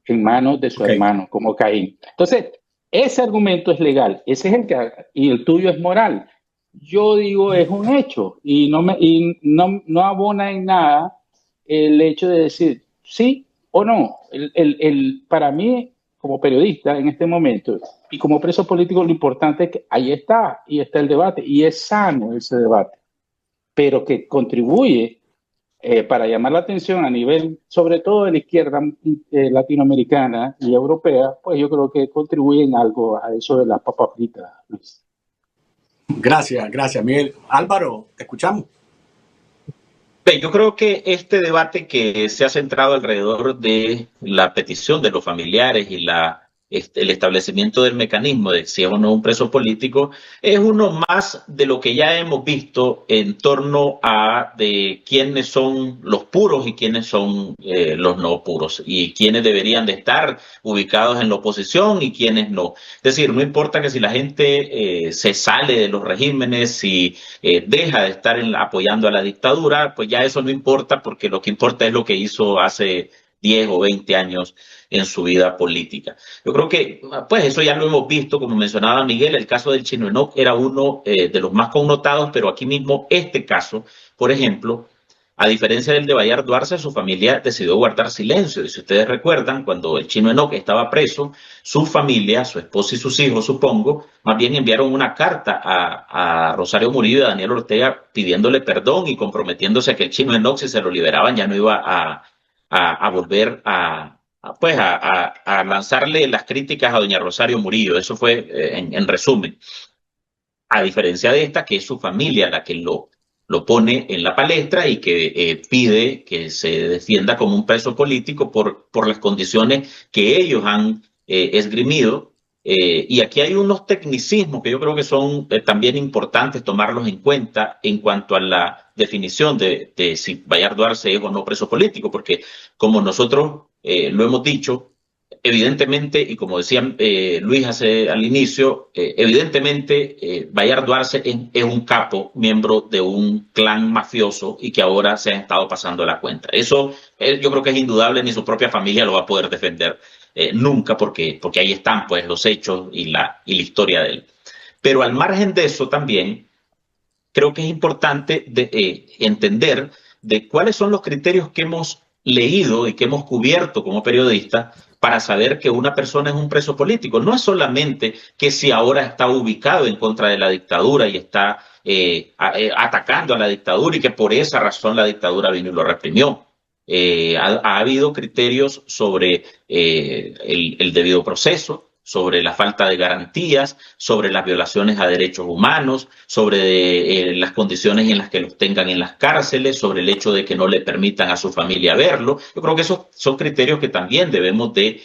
en manos de su hermano, como Caín. Entonces, ese argumento es legal, ese es y el tuyo es moral. Yo digo, es un hecho, y no abona en nada el hecho de decir sí o no. Para mí, como periodista en este momento, y como preso político, lo importante es que ahí está, y está el debate, y es sano ese debate, pero que contribuye para llamar la atención a nivel, sobre todo de la izquierda latinoamericana y europea, pues yo creo que contribuyen algo a eso de las papas fritas, Luis. Gracias, Miguel. Álvaro, te escuchamos. Yo creo que este debate que se ha centrado alrededor de la petición de los familiares y el establecimiento del mecanismo de si es o no un preso político es uno más de lo que ya hemos visto en torno a de quiénes son los puros y quiénes son los no puros, y quiénes deberían de estar ubicados en la oposición y quiénes no. Es decir, no importa que si la gente se sale de los regímenes, si deja de estar apoyando a la dictadura, pues ya eso no importa, porque lo que importa es lo que hizo hace 10 o 20 años en su vida política. Yo creo que pues eso ya lo hemos visto, como mencionaba Miguel, el caso del Chino Enoc era uno de los más connotados, pero aquí mismo este caso, por ejemplo, a diferencia del de Bayardo Arce, su familia decidió guardar silencio. Y si ustedes recuerdan, cuando el Chino Enoc estaba preso, su familia, su esposa y sus hijos, supongo, más bien enviaron una carta a Rosario Murillo y a Daniel Ortega pidiéndole perdón y comprometiéndose a que el Chino Enoc, si se lo liberaban, ya no iba a volver a lanzarle las críticas a doña Rosario Murillo. Eso fue en resumen. A diferencia de esta, que es su familia la que lo pone en la palestra y que pide que se defienda como un preso político por las condiciones que ellos han esgrimido. Y aquí hay unos tecnicismos que yo creo que son también importantes tomarlos en cuenta en cuanto a la definición de si Bayardo Arce es o no preso político, porque como nosotros lo hemos dicho, evidentemente, y como decía Luis al inicio, evidentemente Bayardo Arce es un capo, miembro de un clan mafioso y que ahora se ha estado pasando la cuenta. Eso yo creo que es indudable, ni su propia familia lo va a poder defender nunca, porque ahí están pues los hechos y la historia de él. Pero al margen de eso también, creo que es importante entender de cuáles son los criterios que hemos leído y que hemos cubierto como periodistas para saber que una persona es un preso político. No es solamente que si ahora está ubicado en contra de la dictadura y está atacando a la dictadura y que por esa razón la dictadura vino y lo reprimió. Ha habido criterios sobre el debido proceso, sobre la falta de garantías, sobre las violaciones a derechos humanos, sobre las condiciones en las que los tengan en las cárceles, sobre el hecho de que no le permitan a su familia verlo. Yo creo que esos son criterios que también debemos de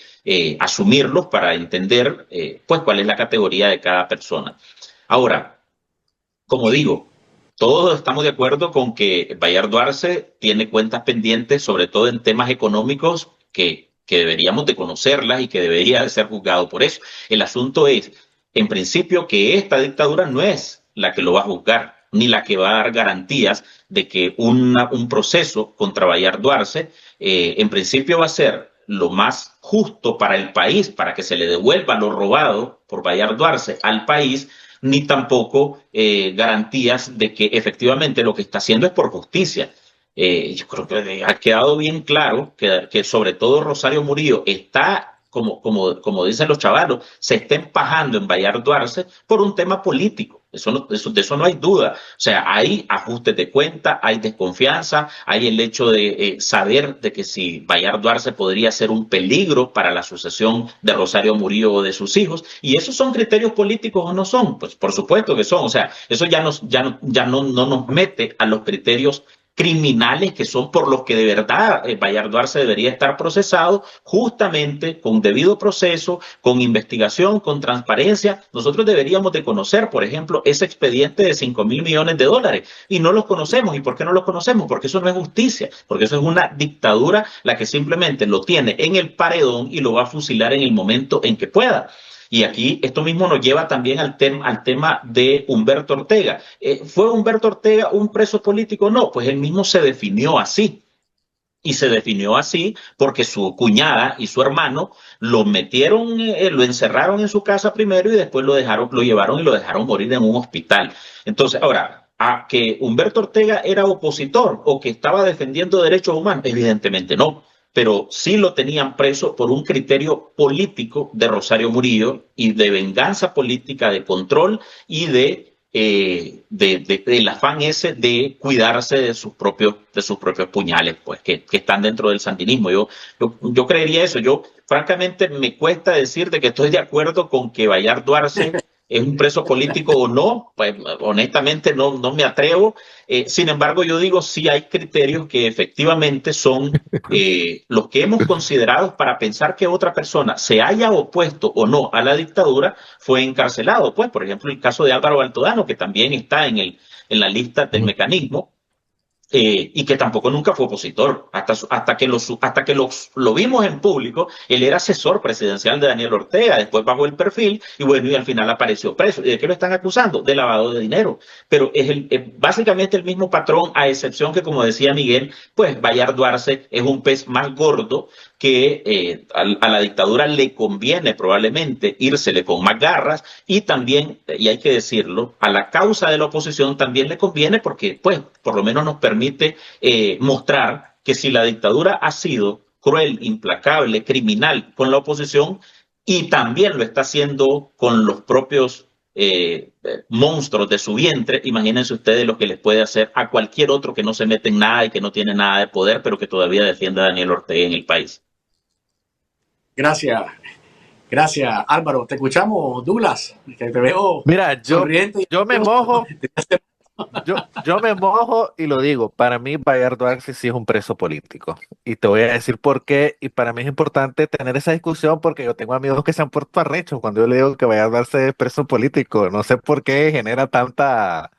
asumirlos para entender pues cuál es la categoría de cada persona. Ahora, como digo, todos estamos de acuerdo con que Bayardo Arce tiene cuentas pendientes, sobre todo en temas económicos, que deberíamos de conocerlas y que debería de ser juzgado por eso. El asunto es, en principio, que esta dictadura no es la que lo va a juzgar, ni la que va a dar garantías de que un proceso contra Bayardo Arce, en principio va a ser lo más justo para el país, para que se le devuelva lo robado por Bayardo Arce al país, ni tampoco garantías de que efectivamente lo que está haciendo es por justicia. Yo creo que ha quedado bien claro que sobre todo Rosario Murillo está, como dicen los chavalos, se está empajando en Bayardo Arce por un tema político. De eso no hay duda. O sea, hay ajustes de cuenta, hay desconfianza, hay el hecho de saber de que si Bayardo Arce podría ser un peligro para la sucesión de Rosario Murillo o de sus hijos. ¿Y esos son criterios políticos o no son? Pues por supuesto que son. O sea, eso ya no nos mete a los criterios criminales que son por los que de verdad Bayardo Arce debería estar procesado, justamente con debido proceso, con investigación, con transparencia. Nosotros deberíamos de conocer, por ejemplo, ese expediente de 5.000 millones de dólares y no los conocemos. ¿Y por qué no los conocemos? Porque eso no es justicia, porque eso es una dictadura la que simplemente lo tiene en el paredón y lo va a fusilar en el momento en que pueda. Y aquí esto mismo nos lleva también al tema de Humberto Ortega. ¿Fue Humberto Ortega un preso político? No, pues él mismo se definió así. Y se definió así porque su cuñada y su hermano lo metieron, lo encerraron en su casa primero y después lo llevaron y lo dejaron morir en un hospital. Entonces, ahora, ¿a que Humberto Ortega era opositor o que estaba defendiendo derechos humanos? Evidentemente no. Pero sí lo tenían preso por un criterio político de Rosario Murillo y de venganza política, de control y del afán ese de cuidarse de sus propios puñales, pues, que están dentro del sandinismo. Yo creería eso. Yo, francamente, me cuesta decir de que estoy de acuerdo con que Bayardo Arce es un preso político o no, pues honestamente no me atrevo. Sin embargo, yo digo sí hay criterios que efectivamente son los que hemos considerado para pensar que otra persona se haya opuesto o no a la dictadura fue encarcelado. Pues, por ejemplo, el caso de Álvaro Baltodano, que también está en la lista del mecanismo. Y que tampoco nunca fue opositor, hasta que lo vimos en público. Él era asesor presidencial de Daniel Ortega, después bajó el perfil y bueno, y al final apareció preso. ¿Y de qué lo están acusando? De lavado de dinero. Pero es básicamente el mismo patrón, a excepción que, como decía Miguel, pues Bayardo Arce es un pez más gordo que a la dictadura le conviene probablemente írsele con más garras y también, y hay que decirlo, a la causa de la oposición también le conviene porque pues por lo menos nos permite mostrar que si la dictadura ha sido cruel, implacable, criminal con la oposición y también lo está haciendo con los propios monstruos de su vientre, imagínense ustedes lo que les puede hacer a cualquier otro que no se mete en nada y que no tiene nada de poder, pero que todavía defiende a Daniel Ortega en el país. Gracias, Álvaro. Te escuchamos, Douglas, que te veo. Mira, yo me mojo. Yo me mojo y lo digo, para mí Bayardo Arce sí es un preso político y te voy a decir por qué, y para mí es importante tener esa discusión porque yo tengo amigos que se han puesto arrechos cuando yo le digo que Bayardo Arce es preso político, no sé por qué genera tanta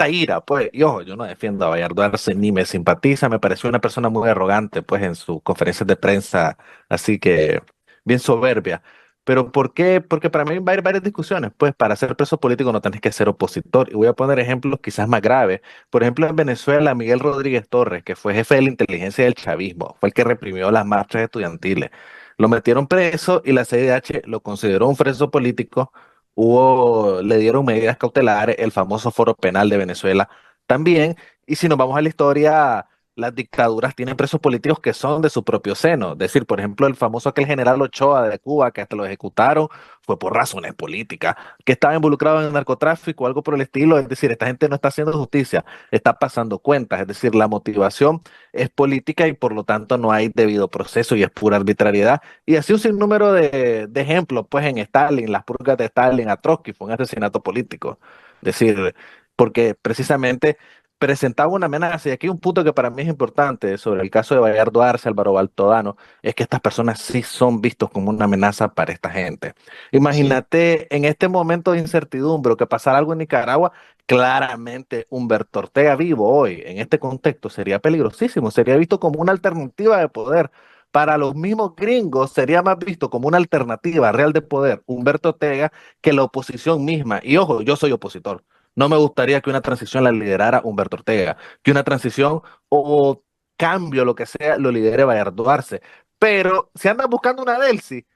ira, pues. Y ojo, yo no defiendo a Bayardo Arce ni me simpatiza, me pareció una persona muy arrogante pues en sus conferencias de prensa, así que bien soberbia. Pero ¿por qué? Porque para mí va a haber varias discusiones. Pues para ser preso político no tenés que ser opositor. Y voy a poner ejemplos quizás más graves. Por ejemplo, en Venezuela, Miguel Rodríguez Torres, que fue jefe de la inteligencia del chavismo, fue el que reprimió las marchas estudiantiles. Lo metieron preso y la CIDH lo consideró un preso político. Le dieron medidas cautelares, el famoso Foro Penal de Venezuela también. Y si nos vamos a la historia las dictaduras tienen presos políticos que son de su propio seno. Es decir, por ejemplo, el famoso aquel general Ochoa de Cuba, que hasta lo ejecutaron, fue por razones políticas, que estaba involucrado en el narcotráfico o algo por el estilo. Es decir, esta gente no está haciendo justicia, está pasando cuentas. Es decir, la motivación es política y por lo tanto no hay debido proceso y es pura arbitrariedad. Y así un sinnúmero de ejemplos, pues en Stalin, las purgas de Stalin a Trotsky fue un asesinato político. Es decir, porque precisamente presentaba una amenaza, y aquí un punto que para mí es importante sobre el caso de Bayardo Arce, Álvaro Baltodano, es que estas personas sí son vistos como una amenaza para esta gente. Sí. Imagínate en este momento de incertidumbre o que pasara algo en Nicaragua, claramente Humberto Ortega vivo hoy, en este contexto, sería peligrosísimo, sería visto como una alternativa de poder. Para los mismos gringos sería más visto como una alternativa real de poder Humberto Ortega que la oposición misma. Y ojo, yo soy opositor. No me gustaría que una transición la liderara Humberto Ortega, que una transición o cambio, lo que sea, lo lidere Bayardo Arce. Pero si andan buscando una Delcy,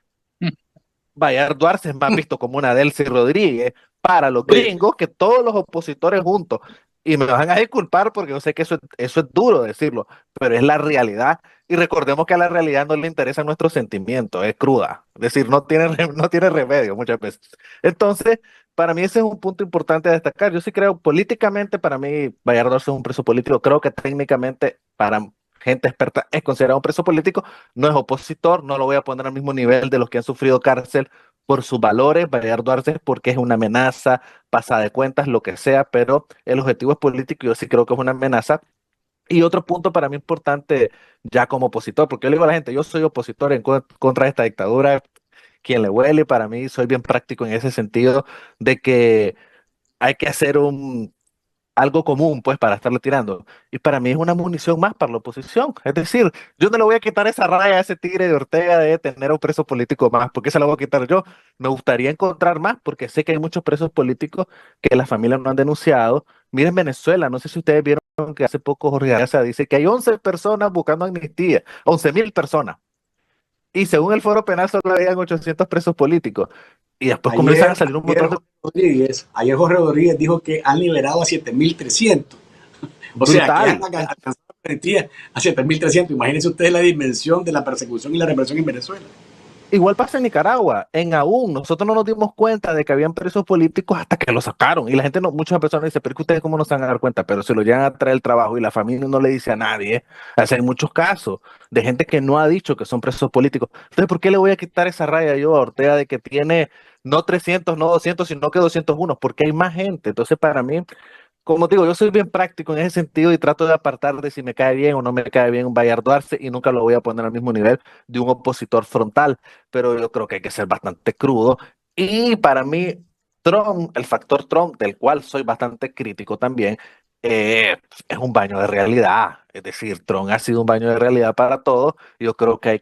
Bayardo Arce es más visto como una Delcy Rodríguez para los Oye, gringos que todos los opositores juntos. Y me van a disculpar porque yo sé que eso es duro decirlo, pero es la realidad. Y recordemos que a la realidad no le interesan nuestros sentimientos, es cruda. Es decir, no tiene remedio muchas veces. Entonces, para mí ese es un punto importante a destacar. Yo sí creo, políticamente, para mí, Bayardo Arce es un preso político. Creo que técnicamente, para gente experta, es considerado un preso político. No es opositor, no lo voy a poner al mismo nivel de los que han sufrido cárcel por sus valores. Bayardo Arce es porque es una amenaza, pasada de cuentas, lo que sea, pero el objetivo es político y yo sí creo que es una amenaza. Y otro punto para mí importante, ya como opositor, porque yo le digo a la gente, yo soy opositor contra esta dictadura, quien le huele, para mí soy bien práctico en ese sentido de que hay que hacer algo común, pues, para estarle tirando. Y para mí es una munición más para la oposición. Es decir, yo no le voy a quitar esa raya a ese tigre de Ortega de tener a un preso político más, porque se la voy a quitar yo. Me gustaría encontrar más, porque sé que hay muchos presos políticos que las familias no han denunciado. Miren Venezuela, no sé si ustedes vieron que hace poco Jorge Arza dice que hay 11 personas buscando amnistía, 11.000 personas. Y según el Foro Penal solo habían 800 presos políticos. Y después comienzan a ayer, salir un montón de... ayer Jorge Rodríguez dijo que han liberado a 7.300. O sea, que han Brutal. alcanzado la amnistía a 7.300. Imagínense ustedes la dimensión de la persecución y la represión en Venezuela. Igual pasa en Nicaragua, en aún, nosotros no nos dimos cuenta de que habían presos políticos hasta que lo sacaron. Y la gente, no, muchas personas dicen, pero es que ustedes cómo no se van a dar cuenta, pero se lo llegan a traer el trabajo y la familia no le dice a nadie. Hay muchos casos de gente que no ha dicho que son presos políticos. Entonces, ¿por qué le voy a quitar esa raya yo a Ortega de que tiene no 300, no 200, sino que 201? Porque hay más gente. Entonces, para mí, como te digo, yo soy bien práctico en ese sentido y trato de apartar de si me cae bien o no me cae bien un Bayardo Arce y nunca lo voy a poner al mismo nivel de un opositor frontal, pero yo creo que hay que ser bastante crudo. Y para mí, Trump, el factor Trump, del cual soy bastante crítico también, es un baño de realidad. Es decir, Trump ha sido un baño de realidad para todos. Yo creo que hay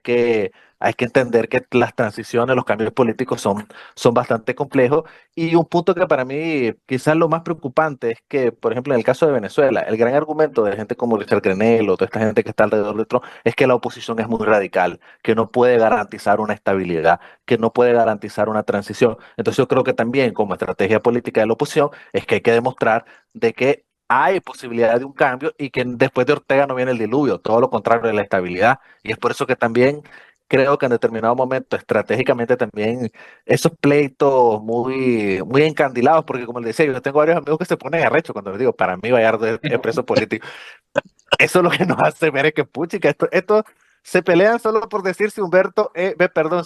que entender que las transiciones, los cambios políticos son bastante complejos y un punto que para mí quizás lo más preocupante es que, por ejemplo, en el caso de Venezuela, el gran argumento de gente como Richard Grenell o toda esta gente que está alrededor de Trump es que la oposición es muy radical, que no puede garantizar una estabilidad, que no puede garantizar una transición. Entonces yo creo que también como estrategia política de la oposición es que hay que demostrar de que hay posibilidad de un cambio y que después de Ortega no viene el diluvio, todo lo contrario de la estabilidad. Y es por eso que también creo que en determinado momento estratégicamente también esos pleitos muy encandilados, porque como les decía, yo tengo varios amigos que se ponen arrecho cuando les digo, para mí Gallardo es preso político. Eso es lo que nos hace ver es que, puchica, esto se pelean solo por decir si si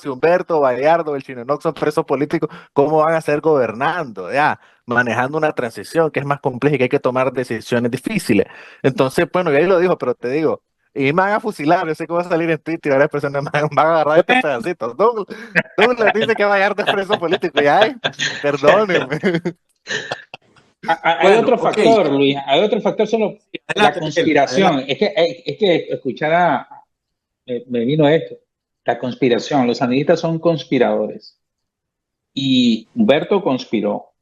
Humberto, Bayardo, el Chinonox son presos políticos, ¿cómo van a ser gobernando? Ya, manejando una transición que es más compleja y que hay que tomar decisiones difíciles. Entonces, bueno, y ahí lo dijo, pero te digo, y me van a fusilar, yo sé que va a salir en Twitter y varias personas van a agarrar este pedacito. Douglas dice que Bayardo es preso político, y ay, perdónenme. Hay Bueno, otro ok. factor, Luis, hay otro factor solo, la Adelante, Miguel, conspiración. adelante. Es que escuchar me vino esto, la conspiración. Los sandinistas son conspiradores. Y Humberto conspiró,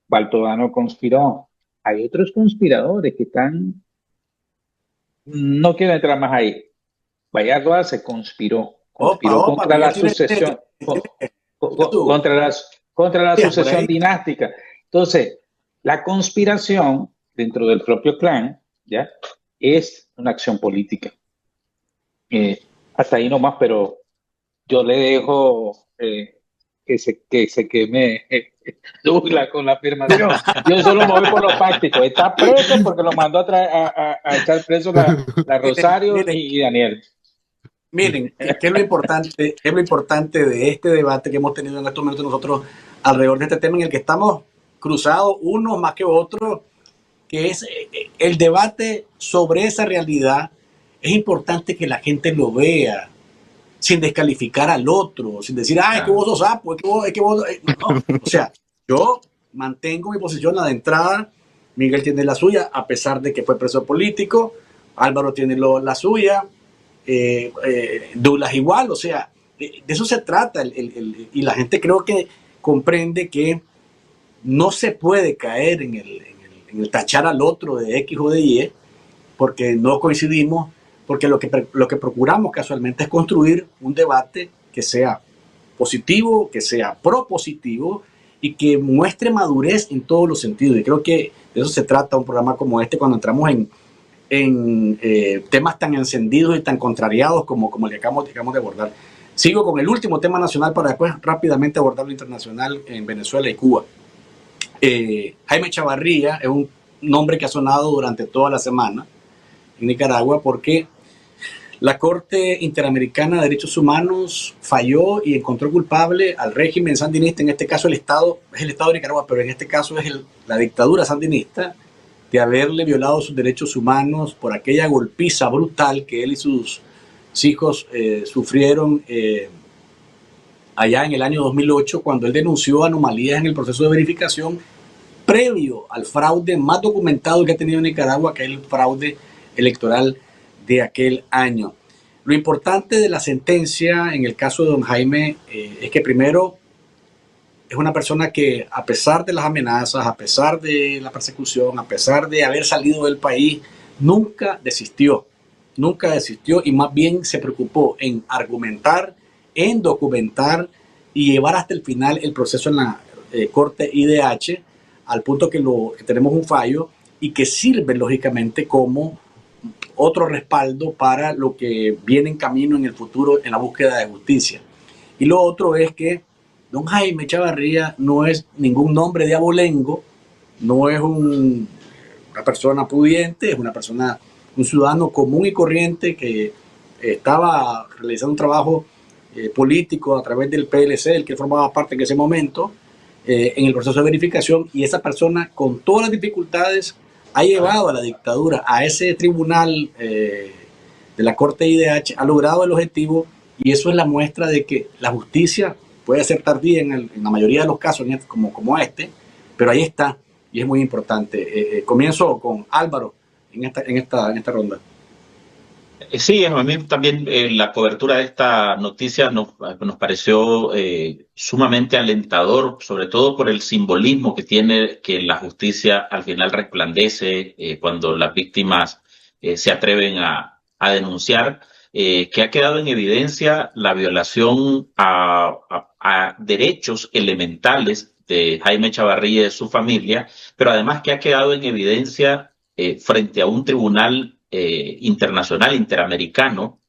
Baltodano conspiró. Hay otros conspiradores que están, no quiero entrar más ahí. Bayardo Arce Opa, conspiró opa, contra la Miguel tiene sucesión, ya tú. contra la Bien, por sucesión ahí. dinástica. Entonces, la conspiración dentro del propio clan, ¿ya? es una acción política. Hasta ahí nomás, pero yo le dejo que se queme Douglas con la afirmación. Yo solo me voy por lo práctico. Está preso porque lo mandó a echar preso la Rosario y Daniel. Miren, ¿qué es lo importante? ¿Qué es lo importante de este debate que hemos tenido en estos momentos nosotros alrededor de este tema en el que estamos cruzados unos más que otros, que es el debate sobre esa realidad? Es importante que la gente lo vea sin descalificar al otro, sin decir, es que vos sos sapo, es que vos... No. O sea, yo mantengo mi posición, la de entrada. Miguel tiene la suya, a pesar de que fue preso político. Álvaro tiene la suya. Douglas igual. O sea, de eso se trata. Y la gente creo que comprende que no se puede caer en el tachar al otro de X o de Y, porque no coincidimos, porque lo que procuramos casualmente es construir un debate que sea positivo, que sea propositivo y que muestre madurez en todos los sentidos. Y creo que de eso se trata un programa como este, cuando entramos en temas tan encendidos y tan contrariados como el que acabamos de abordar. Sigo con el último tema nacional para después rápidamente abordar lo internacional en Venezuela y Cuba. Jaime Echavarría es un nombre que ha sonado durante toda la semana en Nicaragua porque la Corte Interamericana de Derechos Humanos falló y encontró culpable al régimen sandinista, en este caso es el Estado de Nicaragua, pero en este caso es la dictadura sandinista, de haberle violado sus derechos humanos por aquella golpiza brutal que él y sus hijos sufrieron allá en el año 2008, cuando él denunció anomalías en el proceso de verificación previo al fraude más documentado que ha tenido Nicaragua, que es el fraude electoral de aquel año. Lo importante de la sentencia en el caso de don Jaime es que primero es una persona que, a pesar de las amenazas, a pesar de la persecución, a pesar de haber salido del país, nunca desistió y más bien se preocupó en argumentar, en documentar y llevar hasta el final el proceso en la Corte IDH, al punto que tenemos un fallo y que sirve lógicamente como otro respaldo para lo que viene en camino en el futuro en la búsqueda de justicia. Y lo otro es que don Jaime Echavarría no es ningún nombre de abolengo, no es una persona pudiente, es un ciudadano común y corriente que estaba realizando un trabajo político a través del PLC, el que formaba parte en ese momento, en el proceso de verificación, y esa persona, con todas las dificultades, ha llevado a la dictadura, a ese tribunal de la Corte IDH, ha logrado el objetivo, y eso es la muestra de que la justicia puede ser tardía en la mayoría de los casos, como este, pero ahí está, y es muy importante. Comienzo con Álvaro en esta ronda. Sí, a mí también la cobertura de esta noticia nos pareció sumamente alentador, sobre todo por el simbolismo que tiene que la justicia al final resplandece cuando las víctimas se atreven a denunciar, que ha quedado en evidencia la violación a derechos elementales de Jaime Echavarría y de su familia, pero además que ha quedado en evidencia frente a un tribunal internacional, interamericano,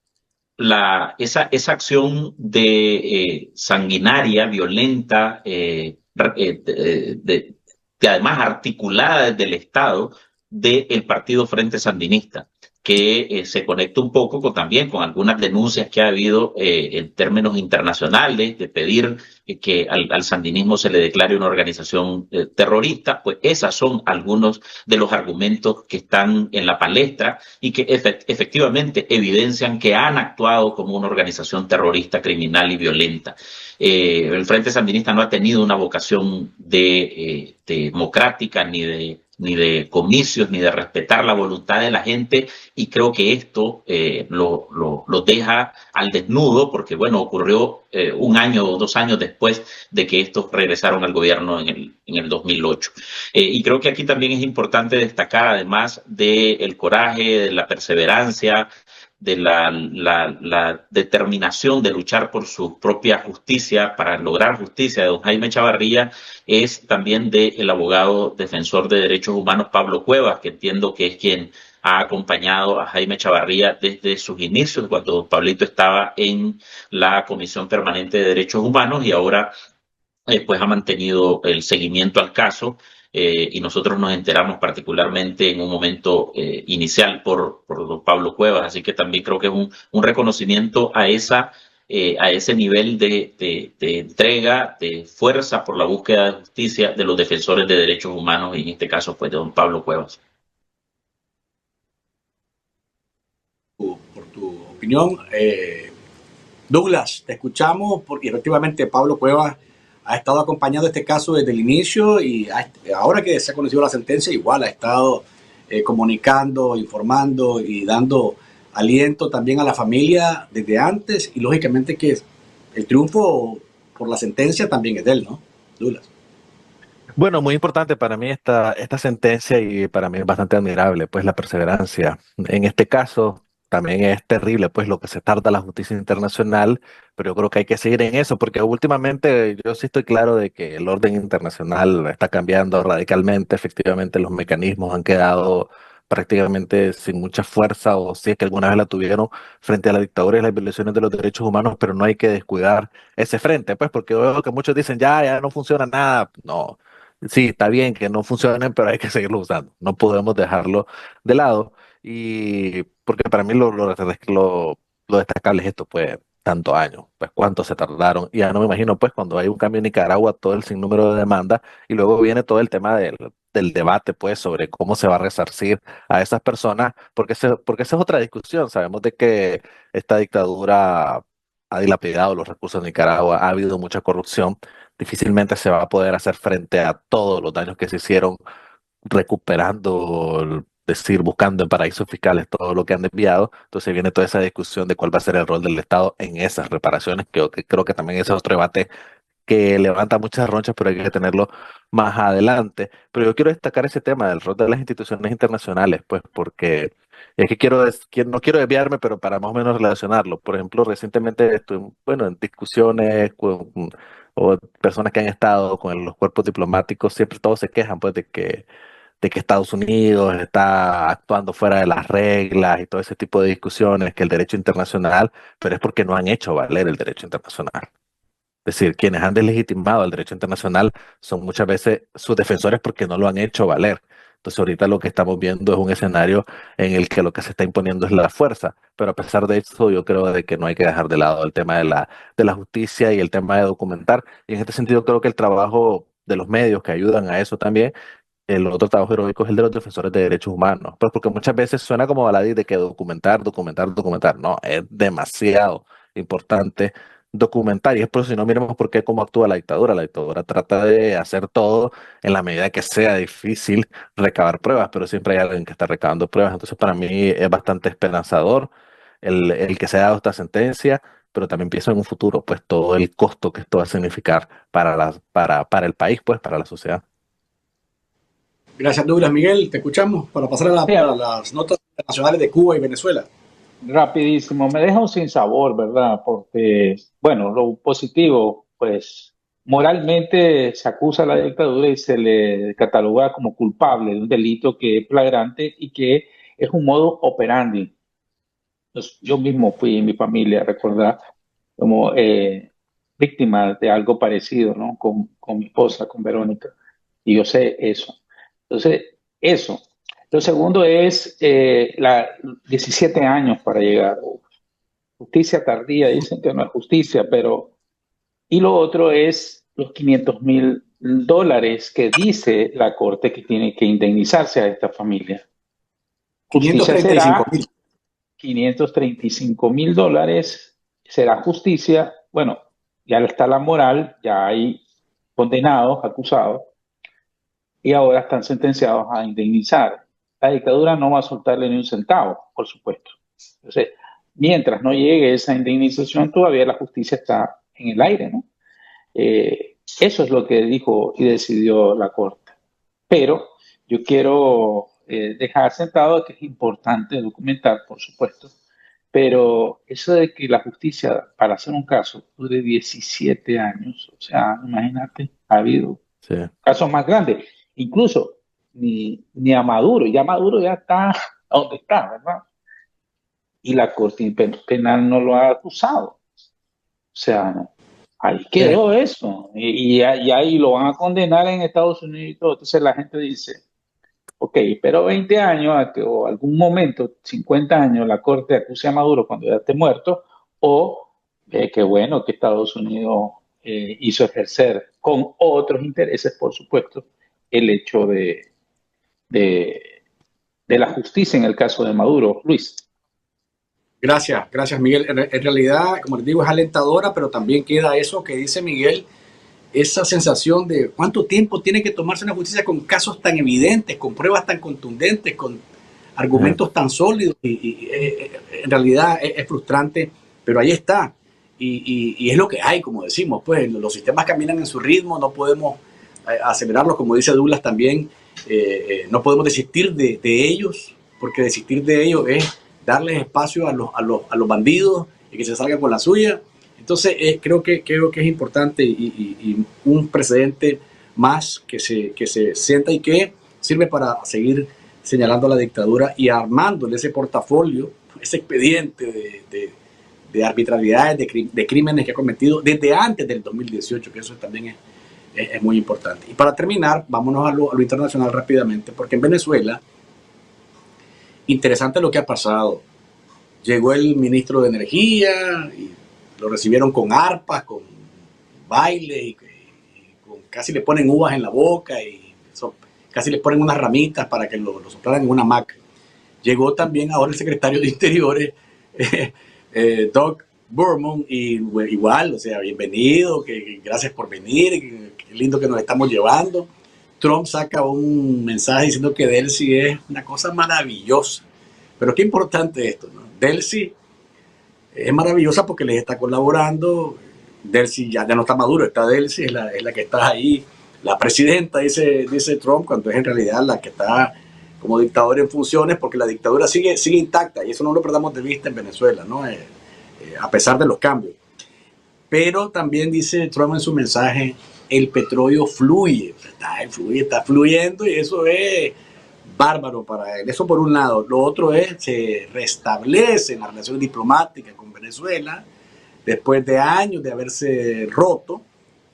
esa acción de sanguinaria, violenta, además articulada desde el Estado del Partido Frente Sandinista, que se conecta un poco también con algunas denuncias que ha habido en términos internacionales de pedir que al sandinismo se le declare una organización terrorista. Pues esas son algunos de los argumentos que están en la palestra y que efectivamente evidencian que han actuado como una organización terrorista, criminal y violenta. El Frente Sandinista no ha tenido una vocación democrática ni de comicios, ni de respetar la voluntad de la gente, y creo que esto lo deja al desnudo, porque bueno, ocurrió 1 año o 2 años después de que estos regresaron al gobierno en el 2008. Y creo que aquí también es importante destacar, además del coraje, de la perseverancia, de la determinación de luchar por su propia justicia, para lograr justicia, de don Jaime Echavarría, es también del abogado defensor de derechos humanos Pablo Cuevas, que entiendo que es quien ha acompañado a Jaime Chavarría desde sus inicios, cuando Pablito estaba en la Comisión Permanente de Derechos Humanos, y ahora pues ha mantenido el seguimiento al caso, y nosotros nos enteramos particularmente en un momento inicial por don Pablo Cuevas, así que también creo que es un reconocimiento a ese nivel de entrega, de fuerza por la búsqueda de justicia de los defensores de derechos humanos, y en este caso pues de don Pablo Cuevas. Por tu opinión. Douglas, te escuchamos porque efectivamente Pablo Cuevas ha estado acompañando este caso desde el inicio y ahora que se ha conocido la sentencia, igual ha estado comunicando, informando y dando aliento también a la familia desde antes, y lógicamente que el triunfo por la sentencia también es de él, ¿no, Douglas? Bueno, muy importante para mí esta sentencia, y para mí es bastante admirable, pues la perseverancia. En este caso también es terrible, pues lo que se tarda la justicia internacional, pero yo creo que hay que seguir en eso, porque últimamente yo sí estoy claro de que el orden internacional está cambiando radicalmente. Efectivamente, los mecanismos han quedado prácticamente sin mucha fuerza, o si es que alguna vez la tuvieron, frente a la dictadura y las violaciones de los derechos humanos, pero no hay que descuidar ese frente, pues porque veo que muchos dicen ya no funciona nada. No. Sí, está bien que no funcionen, pero hay que seguirlo usando. No podemos dejarlo de lado. Y porque para mí lo destacable es esto, pues, tantos años, pues, cuánto se tardaron. Y ya no me imagino, pues, cuando hay un cambio en Nicaragua, todo el sinnúmero de demandas, y luego viene todo el tema del debate, pues, sobre cómo se va a resarcir a esas personas, porque esa es otra discusión. Sabemos de que esta dictadura ha dilapidado los recursos de Nicaragua, ha habido mucha corrupción. Difícilmente se va a poder hacer frente a todos los daños que se hicieron recuperando, decir, buscando en paraísos fiscales todo lo que han desviado. Entonces viene toda esa discusión de cuál va a ser el rol del Estado en esas reparaciones, que creo que también ese es otro debate que levanta muchas ronchas, pero hay que tenerlo más adelante. Pero yo quiero destacar ese tema del rol de las instituciones internacionales, pues porque es que no quiero desviarme, pero para más o menos relacionarlo. Por ejemplo, recientemente estuve, bueno, en discusiones o personas que han estado con los cuerpos diplomáticos, siempre todos se quejan, pues, de que Estados Unidos está actuando fuera de las reglas y todo ese tipo de discusiones, que el derecho internacional, pero es porque no han hecho valer el derecho internacional. Es decir, quienes han deslegitimado el derecho internacional son muchas veces sus defensores porque no lo han hecho valer. Entonces ahorita lo que estamos viendo es un escenario en el que lo que se está imponiendo es la fuerza, pero a pesar de eso yo creo de que no hay que dejar de lado el tema de la justicia y el tema de documentar. Y en este sentido creo que el trabajo de los medios que ayudan a eso también, el otro trabajo heroico es el de los defensores de derechos humanos, pues porque muchas veces suena como baladí de que documentar, documentar, documentar. No, es demasiado importante documentar, y es por eso, si no, miremos por qué cómo actúa la dictadura. La dictadura trata de hacer todo en la medida que sea difícil recabar pruebas, pero siempre hay alguien que está recabando pruebas. Entonces para mí es bastante esperanzador el que se haya dado esta sentencia, pero también pienso en un futuro, pues todo el costo que esto va a significar para el país, pues para la sociedad. Gracias, Douglas. Miguel, te escuchamos para pasar a las notas internacionales de Cuba y Venezuela. Rapidísimo, me deja un sinsabor, ¿verdad? Porque, bueno, lo positivo, pues moralmente se acusa a la dictadura y se le cataloga como culpable de un delito que es flagrante y que es un modo operandi. Entonces, yo mismo fui en mi familia, recordar, como víctima de algo parecido, ¿no? Con mi esposa, con Verónica, y yo sé eso. Entonces, eso. Lo segundo es 17 años para llegar. Justicia tardía, dicen que no es justicia, pero... Y lo otro es los $500,000 que dice la Corte que tiene que indemnizarse a esta familia. Justicia 535,000. será $535,000, será justicia. Bueno, ya está la moral, ya hay condenados, acusados, y ahora están sentenciados a indemnizar. La dictadura no va a soltarle ni un centavo, por supuesto. Entonces, mientras no llegue esa indemnización, todavía la justicia está en el aire, ¿no? Eso es lo que dijo y decidió la Corte. Pero yo quiero dejar sentado que es importante documentar, por supuesto, pero eso de que la justicia para hacer un caso dure 17 años, o sea, imagínate, ha habido casos más grandes. Incluso ni a Maduro, ya Maduro ya está ¿Dónde está, verdad? Y la Corte Penal no lo ha acusado. O sea, ahí quedó eso. Y ahí lo van a condenar en Estados Unidos y todo. Entonces la gente dice, ok, pero 20 años o algún momento, 50 años, la Corte acuse a Maduro cuando ya esté muerto, o qué bueno que Estados Unidos hizo ejercer con otros intereses, por supuesto, el hecho de la justicia en el caso de Maduro. Luis. Gracias Miguel. En realidad, como les digo, es alentadora, pero también queda eso que dice Miguel, esa sensación de cuánto tiempo tiene que tomarse una justicia con casos tan evidentes, con pruebas tan contundentes, con argumentos tan sólidos. Y en realidad es frustrante, pero ahí está. Y es lo que hay, como decimos, pues los sistemas caminan en su ritmo, no podemos acelerarlos, como dice Douglas también, no podemos desistir de ellos, porque desistir de ellos es darles espacio a los bandidos y que se salgan con la suya. Entonces creo que es importante y un precedente más que se sienta y que sirve para seguir señalando a la dictadura y armándole ese portafolio, ese expediente de arbitrariedades, de crímenes que ha cometido desde antes del 2018, que eso también es muy importante. Y para terminar, vámonos a lo internacional rápidamente, porque en Venezuela, interesante lo que ha pasado. Llegó el ministro de Energía y lo recibieron con arpas, con baile, y casi le ponen uvas en la boca y casi le ponen unas ramitas para que lo soplaran en una hamaca. Llegó también ahora el secretario de Interiores, Doug Burgum, y igual, o sea, bienvenido, que gracias por venir, qué lindo que nos estamos llevando. Trump saca un mensaje diciendo que Delcy es una cosa maravillosa. Pero qué importante esto, ¿no? Delcy es maravillosa porque les está colaborando. Delcy ya no está Maduro, está Delcy, es la que está ahí, la presidenta, dice Trump, cuando es en realidad la que está como dictador en funciones, porque la dictadura sigue intacta y eso no lo perdamos de vista en Venezuela, ¿no? A pesar de los cambios. Pero también dice Trump en su mensaje, el petróleo fluye, está fluyendo y eso es bárbaro para él. Eso por un lado. Lo otro es, se restablecen las relaciones diplomáticas con Venezuela después de años de haberse roto,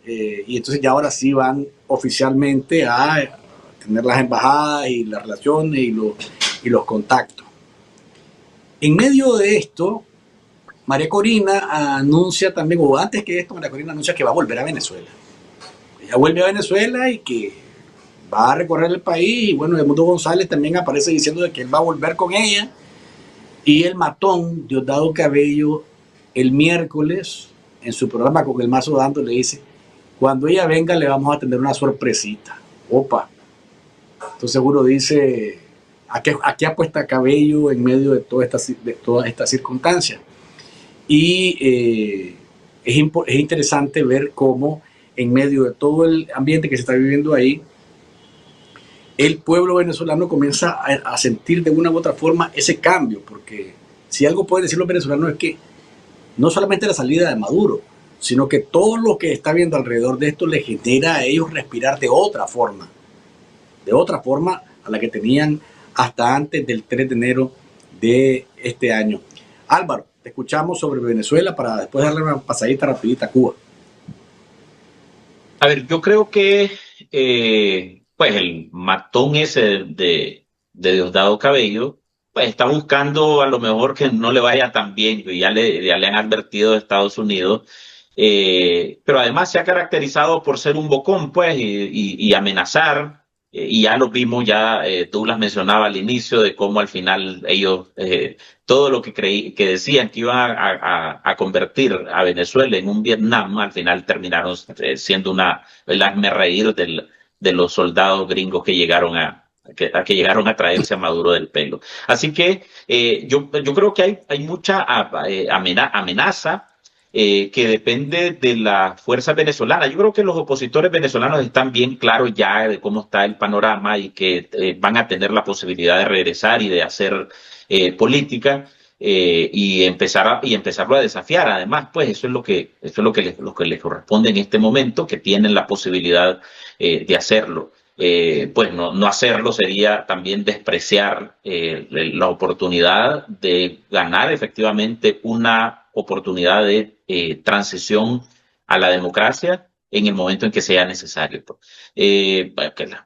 y entonces ya ahora sí van oficialmente a tener las embajadas y las relaciones y los contactos. En medio de esto, María Corina anuncia también, o antes que esto, María Corina anuncia que va a volver a Venezuela. Ella vuelve a Venezuela y que va a recorrer el país, y bueno, Edmundo González también aparece diciendo de que él va a volver con ella, y el matón Diosdado Cabello el miércoles en su programa Con el Mazo Dando le dice, cuando ella venga le vamos a tener una sorpresita. Opa, entonces seguro dice, ¿a qué apuesta Cabello en medio de todas estas circunstancias? Y es interesante ver cómo en medio de todo el ambiente que se está viviendo ahí, el pueblo venezolano comienza a sentir de una u otra forma ese cambio, porque si algo pueden decir los venezolanos es que no solamente la salida de Maduro, sino que todo lo que está viendo alrededor de esto les genera a ellos respirar de otra forma a la que tenían hasta antes del 3 de enero de este año. Álvaro, te escuchamos sobre Venezuela para después darle una pasadita rapidita a Cuba. A ver, yo creo que pues el matón ese de Diosdado Cabello pues está buscando a lo mejor que no le vaya tan bien, ya le han advertido de Estados Unidos, pero además se ha caracterizado por ser un bocón, pues, y amenazar, y ya lo vimos, tú las mencionabas al inicio, de cómo al final ellos, todo lo que decían que iban a convertir a Venezuela en un Vietnam, al final terminaron siendo el hazme reír de los soldados gringos que llegaron a traerse a Maduro del pelo. Así que yo creo que hay mucha amenaza que depende de la fuerza venezolana. Yo creo que los opositores venezolanos están bien claros ya de cómo está el panorama y que van a tener la posibilidad de regresar y de hacer política y empezarlo a desafiar. Además, pues eso es lo que les corresponde en este momento, que tienen la posibilidad de hacerlo. pues no hacerlo sería también despreciar la oportunidad de ganar efectivamente una oportunidad de transición a la democracia en el momento en que sea necesario. Que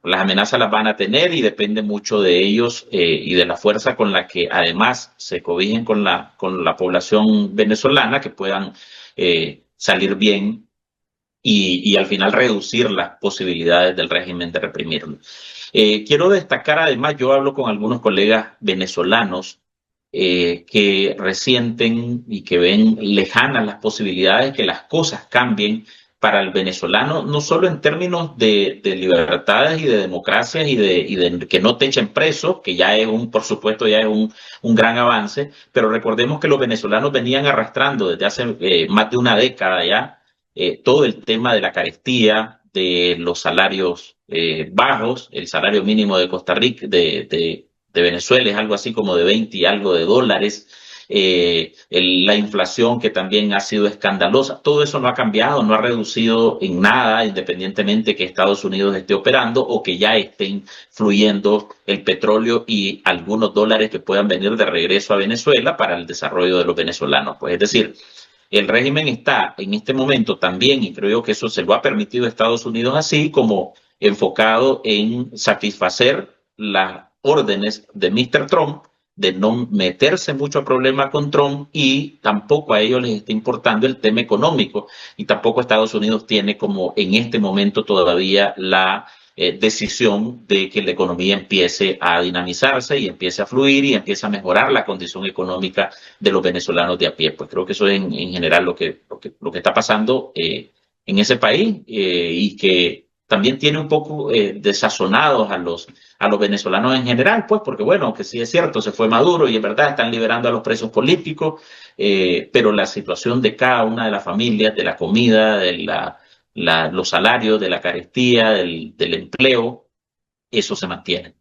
las amenazas las van a tener y depende mucho de ellos y de la fuerza con la que además se cobijen con la población venezolana, que puedan salir bien y al final reducir las posibilidades del régimen de reprimirlo. Quiero destacar además, yo hablo con algunos colegas venezolanos que resienten y que ven lejanas las posibilidades que las cosas cambien para el venezolano, no solo en términos de libertades y de democracias y de que no te echen preso, que ya es por supuesto, ya es un gran avance, pero recordemos que los venezolanos venían arrastrando desde hace más de una década ya todo el tema de la carestía, de los salarios bajos, el salario mínimo de Costa Rica, de Venezuela es algo así como de 20 y algo de dólares, la inflación que también ha sido escandalosa, todo eso no ha cambiado, no ha reducido en nada, independientemente que Estados Unidos esté operando o que ya estén fluyendo el petróleo y algunos dólares que puedan venir de regreso a Venezuela para el desarrollo de los venezolanos. Pues es decir, el régimen está en este momento también, y creo que eso se lo ha permitido a Estados Unidos así, como enfocado en satisfacer las órdenes de Mr. Trump, de no meterse mucho a problema con Trump, y tampoco a ellos les está importando el tema económico, y tampoco Estados Unidos tiene como en este momento todavía la decisión de que la economía empiece a dinamizarse y empiece a fluir y empiece a mejorar la condición económica de los venezolanos de a pie. Pues creo que eso es en general lo que está pasando en ese país y que también tiene un poco desazonados a los venezolanos en general, pues porque bueno, aunque sí es cierto, se fue Maduro y es verdad, están liberando a los presos políticos, pero la situación de cada una de las familias, de la comida, de los salarios, de la carestía, del empleo, eso se mantiene.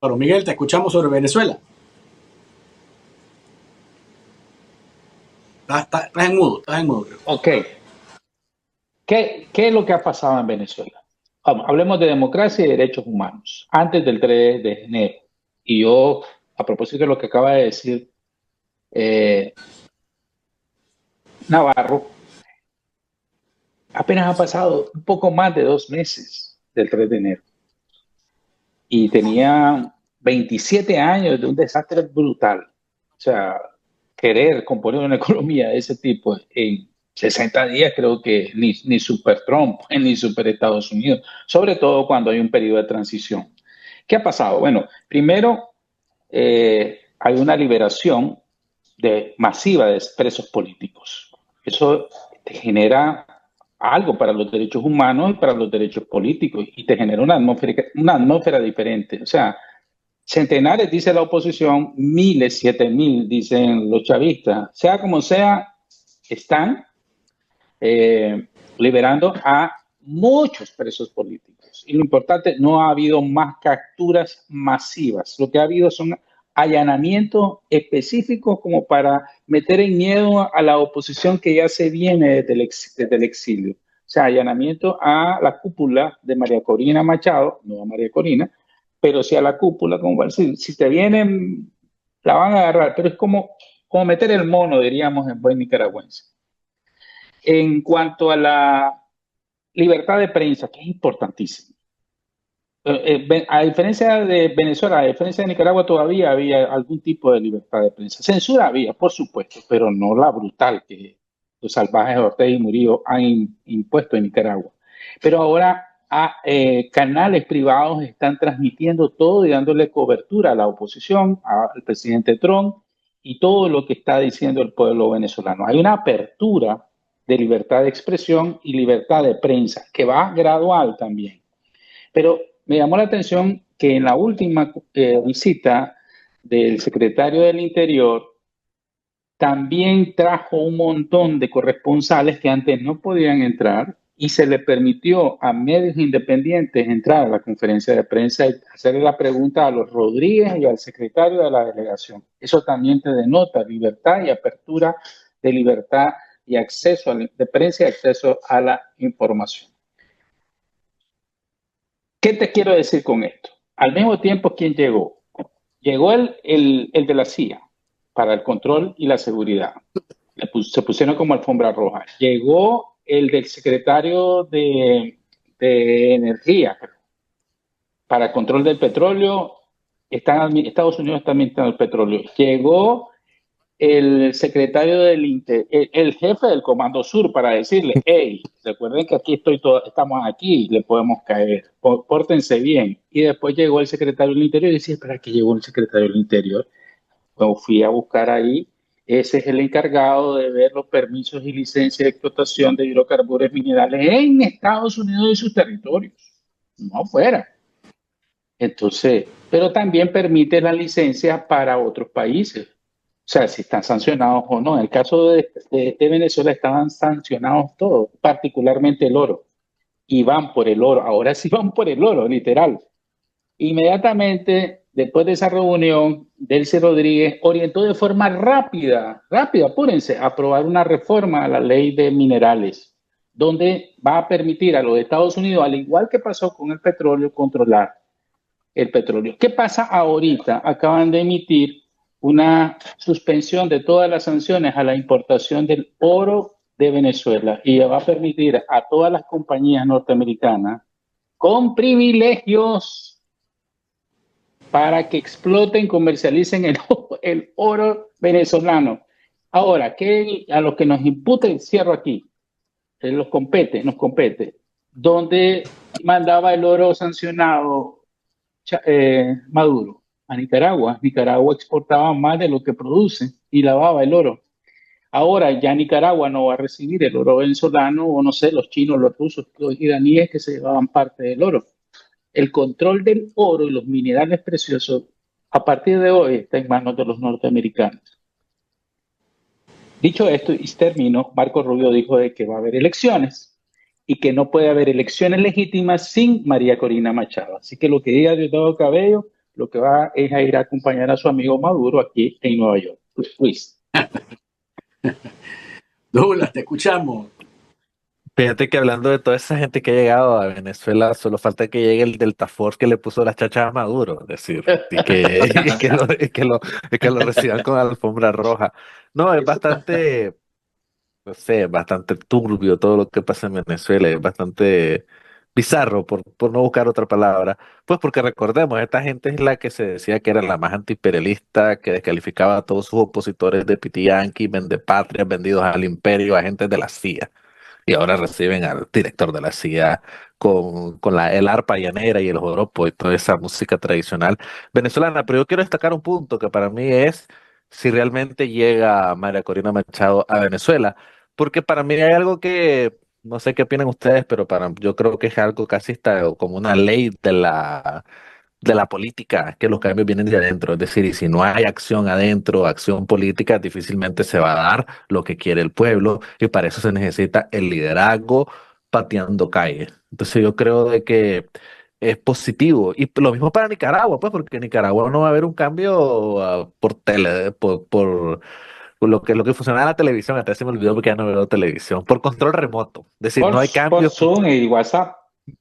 Bueno, Miguel, te escuchamos sobre Venezuela. Estás en mudo, creo. Ok. ¿Qué es lo que ha pasado en Venezuela? Hablemos de democracia y derechos humanos. Antes del 3 de enero. Y yo, a propósito de lo que acaba de decir Navarro, apenas ha pasado un poco más de 2 meses del 3 de enero. Y tenía 27 años de un desastre brutal. O sea, querer componer una economía de ese tipo en 60 días creo que ni super Trump, ni super Estados Unidos, sobre todo cuando hay un periodo de transición. ¿Qué ha pasado? Bueno, primero hay una liberación masiva de presos políticos. Eso te genera algo para los derechos humanos y para los derechos políticos y te genera una atmósfera diferente. O sea, centenares, dice la oposición, miles, 7.000, dicen los chavistas. Sea como sea, están liberando a muchos presos políticos. Y lo importante, no ha habido más capturas masivas. Lo que ha habido son allanamientos específicos como para meter en miedo a la oposición que ya se viene desde el exilio. O sea, allanamiento a la cúpula de María Corina Machado, no a María Corina, pero sí a la cúpula, como decir, si te vienen, la van a agarrar, pero es como meter el mono, diríamos en buen nicaragüense. En cuanto a la libertad de prensa, que es importantísimo. A diferencia de Venezuela, a diferencia de Nicaragua, todavía había algún tipo de libertad de prensa. Censura había, por supuesto, pero no la brutal que los salvajes Ortega y Murillo han impuesto en Nicaragua. Pero ahora canales privados están transmitiendo todo y dándole cobertura a la oposición, al presidente Trump y todo lo que está diciendo el pueblo venezolano. Hay una apertura de libertad de expresión y libertad de prensa que va gradual también. Pero me llamó la atención que en la última visita del secretario del Interior también trajo un montón de corresponsales que antes no podían entrar y se le permitió a medios independientes entrar a la conferencia de prensa y hacerle la pregunta a los Rodríguez y al secretario de la delegación. Eso también te denota libertad y apertura de libertad y acceso de prensa y acceso a la información. ¿Qué te quiero decir con esto? Al mismo tiempo, ¿quién llegó? Llegó el de la CIA para el control y la seguridad. Se pusieron como alfombra roja. Llegó el del secretario de Energía para el control del petróleo. Estados Unidos está administrando el petróleo. Llegó el secretario el jefe del Comando Sur para decirle, hey, recuerden que aquí estamos aquí, le podemos caer, pórtense bien. Y después llegó el secretario del Interior y decía, espera, que llegó el secretario del Interior. Cuando fui a buscar ahí, ese es el encargado de ver los permisos y licencias de explotación de hidrocarburos minerales en Estados Unidos y sus territorios, no afuera. Entonces, pero también permite la licencia para otros países. O sea, si están sancionados o no. En el caso de Venezuela estaban sancionados todos, particularmente el oro. Y van por el oro. Ahora sí van por el oro, literal. Inmediatamente, después de esa reunión, Delcy Rodríguez orientó de forma rápida, apúrense, a aprobar una reforma a la ley de minerales, donde va a permitir a los Estados Unidos, al igual que pasó con el petróleo, controlar el petróleo. ¿Qué pasa ahorita? Acaban de emitir una suspensión de todas las sanciones a la importación del oro de Venezuela y va a permitir a todas las compañías norteamericanas con privilegios para que exploten, comercialicen el oro venezolano. Ahora, ¿qué a los que nos imputen, cierro aquí, nos compete, donde mandaba el oro sancionado Maduro a Nicaragua? Nicaragua exportaba más de lo que produce y lavaba el oro. Ahora ya Nicaragua no va a recibir el oro venezolano, o no sé, los chinos, los rusos, los iraníes que se llevaban parte del oro. El control del oro y los minerales preciosos a partir de hoy está en manos de los norteamericanos. Dicho esto, y termino, Marco Rubio dijo de que va a haber elecciones y que no puede haber elecciones legítimas sin María Corina Machado. Así que lo que diga Diosdado Cabello, lo que va es a ir a acompañar a su amigo Maduro aquí en Nueva York. Luis. Douglas, te escuchamos. Fíjate que hablando de toda esa gente que ha llegado a Venezuela, solo falta que llegue el Delta Force que le puso las chachas a Maduro, es decir, y que lo reciban con alfombra roja. No, es bastante, no sé, bastante turbio todo lo que pasa en Venezuela, es bastante bizarro, por no buscar otra palabra. Pues porque recordemos, esta gente es la que se decía que era la más antiimperialista, que descalificaba a todos sus opositores de piti yanqui, vendepatrias, vendidos al imperio, agentes de la CIA. Y ahora reciben al director de la CIA con el arpa llanera y el joropo y toda esa música tradicional venezolana. Pero yo quiero destacar un punto que para mí es si realmente llega María Corina Machado a Venezuela. Porque para mí hay algo que, no sé qué opinan ustedes, pero yo creo que es algo casi está como una ley de la política, que los cambios vienen de adentro. Es decir, y si no hay acción adentro, acción política, difícilmente se va a dar lo que quiere el pueblo, y para eso se necesita el liderazgo pateando calle. Entonces yo creo de que es positivo. Y lo mismo para Nicaragua, pues, porque en Nicaragua no va a haber un cambio por tele, por lo que funcionaba en la televisión. Hasta se me olvidó porque ya no veo televisión, por control remoto. Es decir, no hay Por cambios. Zoom y WhatsApp.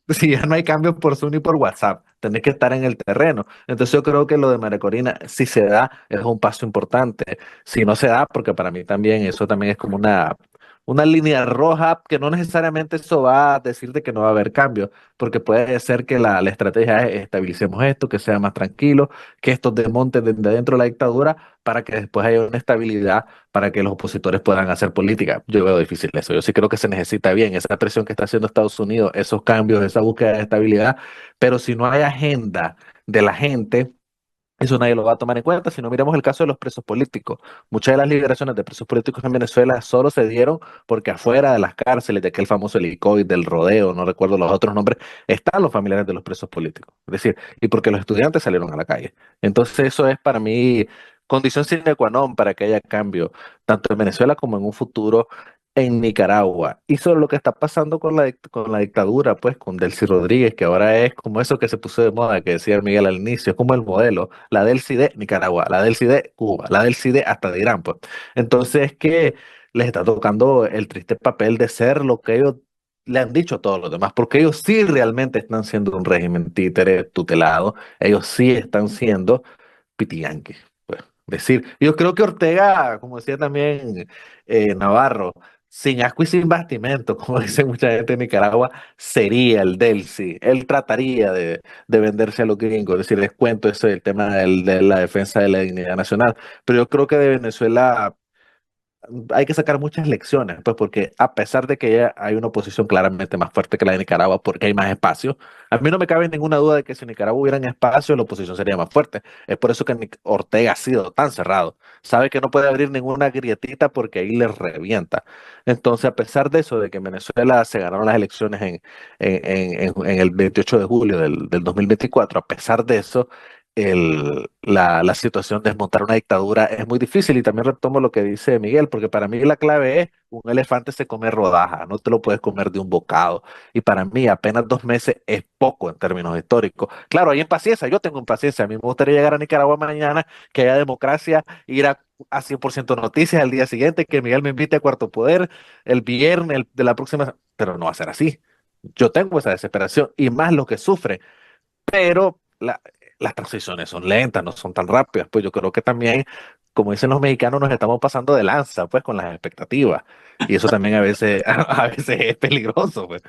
Sí, ya no hay cambios por Zoom ni por WhatsApp, tenés que estar en el terreno. Entonces yo creo que lo de María Corina, si se da, es un paso importante. Si no se da, porque para mí también eso también es como una línea roja, que no necesariamente eso va a decir de que no va a haber cambios, porque puede ser que la estrategia es estabilicemos esto, que sea más tranquilo, que esto desmonte desde dentro de la dictadura para que después haya una estabilidad para que los opositores puedan hacer política. Yo veo difícil eso. Yo sí creo que se necesita bien esa presión que está haciendo Estados Unidos, esos cambios, esa búsqueda de estabilidad, pero si no hay agenda de la gente, eso nadie lo va a tomar en cuenta. Si no miramos el caso de los presos políticos, muchas de las liberaciones de presos políticos en Venezuela solo se dieron porque afuera de las cárceles, de aquel famoso helicoide, del rodeo, no recuerdo los otros nombres, están los familiares de los presos políticos. Es decir, y porque los estudiantes salieron a la calle. Entonces eso es para mí condición sine qua non para que haya cambio, tanto en Venezuela como en un futuro en Nicaragua. Y sobre lo que está pasando con la dictadura, pues con Delcy Rodríguez, que ahora es como eso que se puso de moda, que decía Miguel al inicio, es como el modelo, la Delcy de Nicaragua, la Delcy de Cuba, la Delcy de hasta de Irán, pues. Entonces es que les está tocando el triste papel de ser lo que ellos le han dicho a todos los demás, porque ellos sí realmente están siendo un régimen títere tutelado, ellos sí están siendo pitiyanquis. Pues, decir, yo creo que Ortega, como decía también Navarro, sin asco y sin bastimento, como dice mucha gente en Nicaragua, sería el Delcy. Él trataría de venderse a los gringos, es decir, les cuento eso del tema de la defensa de la dignidad nacional, pero yo creo que de Venezuela hay que sacar muchas lecciones, pues porque a pesar de que ya hay una oposición claramente más fuerte que la de Nicaragua, porque hay más espacio, a mí no me cabe ninguna duda de que si en Nicaragua hubieran espacio, la oposición sería más fuerte. Es por eso que Ortega ha sido tan cerrado. Sabe que no puede abrir ninguna grietita porque ahí le revienta. Entonces, a pesar de eso, de que en Venezuela se ganaron las elecciones en el 28 de julio del 2024, a pesar de eso, la situación de desmontar una dictadura es muy difícil y también retomo lo que dice Miguel, porque para mí la clave es un elefante se come rodaja, no te lo puedes comer de un bocado y para mí apenas 2 meses es poco en términos históricos. Claro, hay impaciencia, yo tengo impaciencia, a mí me gustaría llegar a Nicaragua mañana, que haya democracia, ir a 100% noticias al día siguiente, que Miguel me invite a Cuarto Poder el viernes de la próxima, pero no va a ser así. Yo tengo esa desesperación y más lo que sufre, pero las transiciones son lentas, no son tan rápidas. Pues yo creo que también, como dicen los mexicanos, nos estamos pasando de lanza, pues, con las expectativas. Y eso también a veces, a veces es peligroso, pues.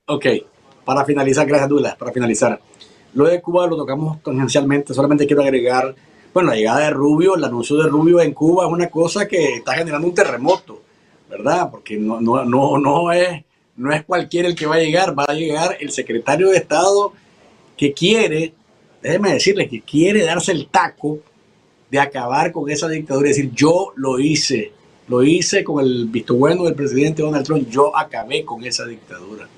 Ok, para finalizar, gracias Douglas, para finalizar. Lo de Cuba lo tocamos tangencialmente, solamente quiero agregar, bueno, la llegada de Rubio, el anuncio de Rubio en Cuba es una cosa que está generando un terremoto, ¿verdad? Porque no es cualquiera el que va a llegar el secretario de Estado que quiere, déjeme decirle, que quiere darse el taco de acabar con esa dictadura, es decir, yo lo hice con el visto bueno del presidente Donald Trump, yo acabé con esa dictadura.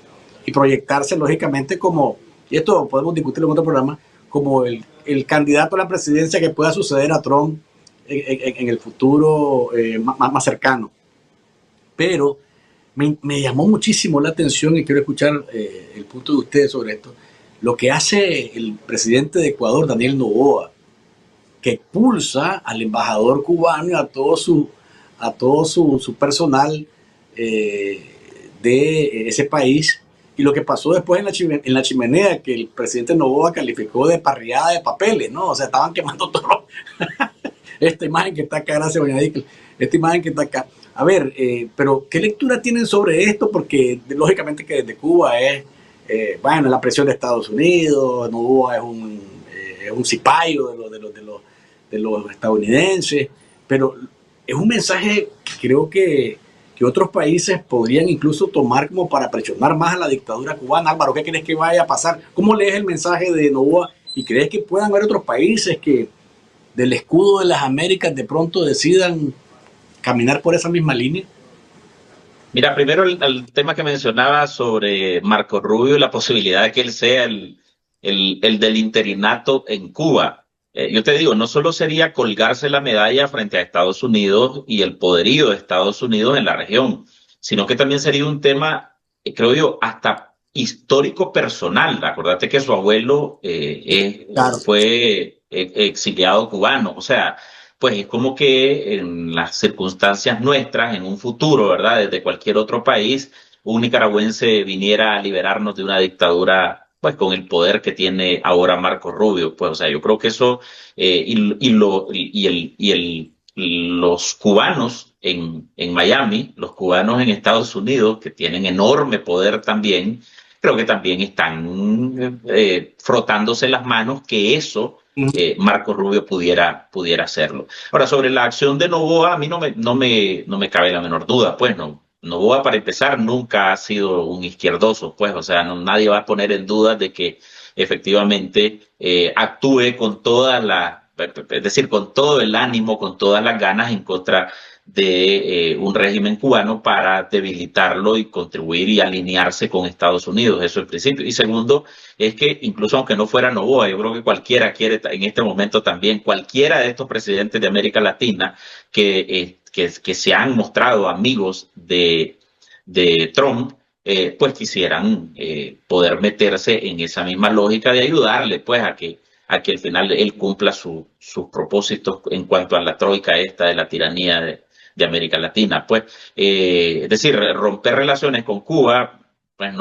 Y proyectarse lógicamente como, y esto podemos discutirlo en otro programa, como el candidato a la presidencia que pueda suceder a Trump en el futuro más cercano. Pero me llamó muchísimo la atención y quiero escuchar el punto de ustedes sobre esto. Lo que hace el presidente de Ecuador, Daniel Noboa, que expulsa al embajador cubano y a todo su personal de ese país. Y lo que pasó después en la chimenea, que el presidente Noboa calificó de parrillada de papeles, ¿no? O sea, estaban quemando todo. Esta imagen que está acá, gracias, doña Dickel, esta imagen que está acá. A ver, pero ¿qué lectura tienen sobre esto? Porque lógicamente que desde Cuba es, bueno, la presión de Estados Unidos, Noboa es un cipayo de los estadounidenses, pero es un mensaje que creo que otros países podrían incluso tomar como para presionar más a la dictadura cubana. Álvaro, ¿qué crees que vaya a pasar? ¿Cómo lees el mensaje de Noboa? ¿Y crees que puedan haber otros países que del escudo de las Américas de pronto decidan caminar por esa misma línea? Mira, primero el tema que mencionaba sobre Marco Rubio y la posibilidad de que él sea el del interinato en Cuba. Yo te digo, no solo sería colgarse la medalla frente a Estados Unidos y el poderío de Estados Unidos en la región, sino que también sería un tema, creo yo, hasta histórico personal. Acordate que su abuelo Claro. fue exiliado cubano, o sea, pues es como que en las circunstancias nuestras, en un futuro, ¿verdad? Desde cualquier otro país, un nicaragüense viniera a liberarnos de una dictadura, pues con el poder que tiene ahora Marco Rubio. Pues, o sea, yo creo que eso, los cubanos en Miami, los cubanos en Estados Unidos, que tienen enorme poder también, creo que también están frotándose las manos que eso Marco Rubio pudiera hacerlo. Ahora, sobre la acción de Noboa, a mí no me cabe la menor duda, pues Noboa, para empezar, nunca ha sido un izquierdoso, pues, o sea, nadie va a poner en duda de que efectivamente actúe con es decir, con todo el ánimo, con todas las ganas en contra de un régimen cubano para debilitarlo y contribuir y alinearse con Estados Unidos. Eso es el principio. Y segundo, es que incluso aunque no fuera Noboa, yo creo que cualquiera quiere en este momento también, cualquiera de estos presidentes de América Latina que se han mostrado amigos de Trump, pues quisieran poder meterse en esa misma lógica de ayudarle, pues, a que al final él cumpla sus propósitos en cuanto a la troika esta de la tiranía de América Latina. Pues, es decir, romper relaciones con Cuba, pues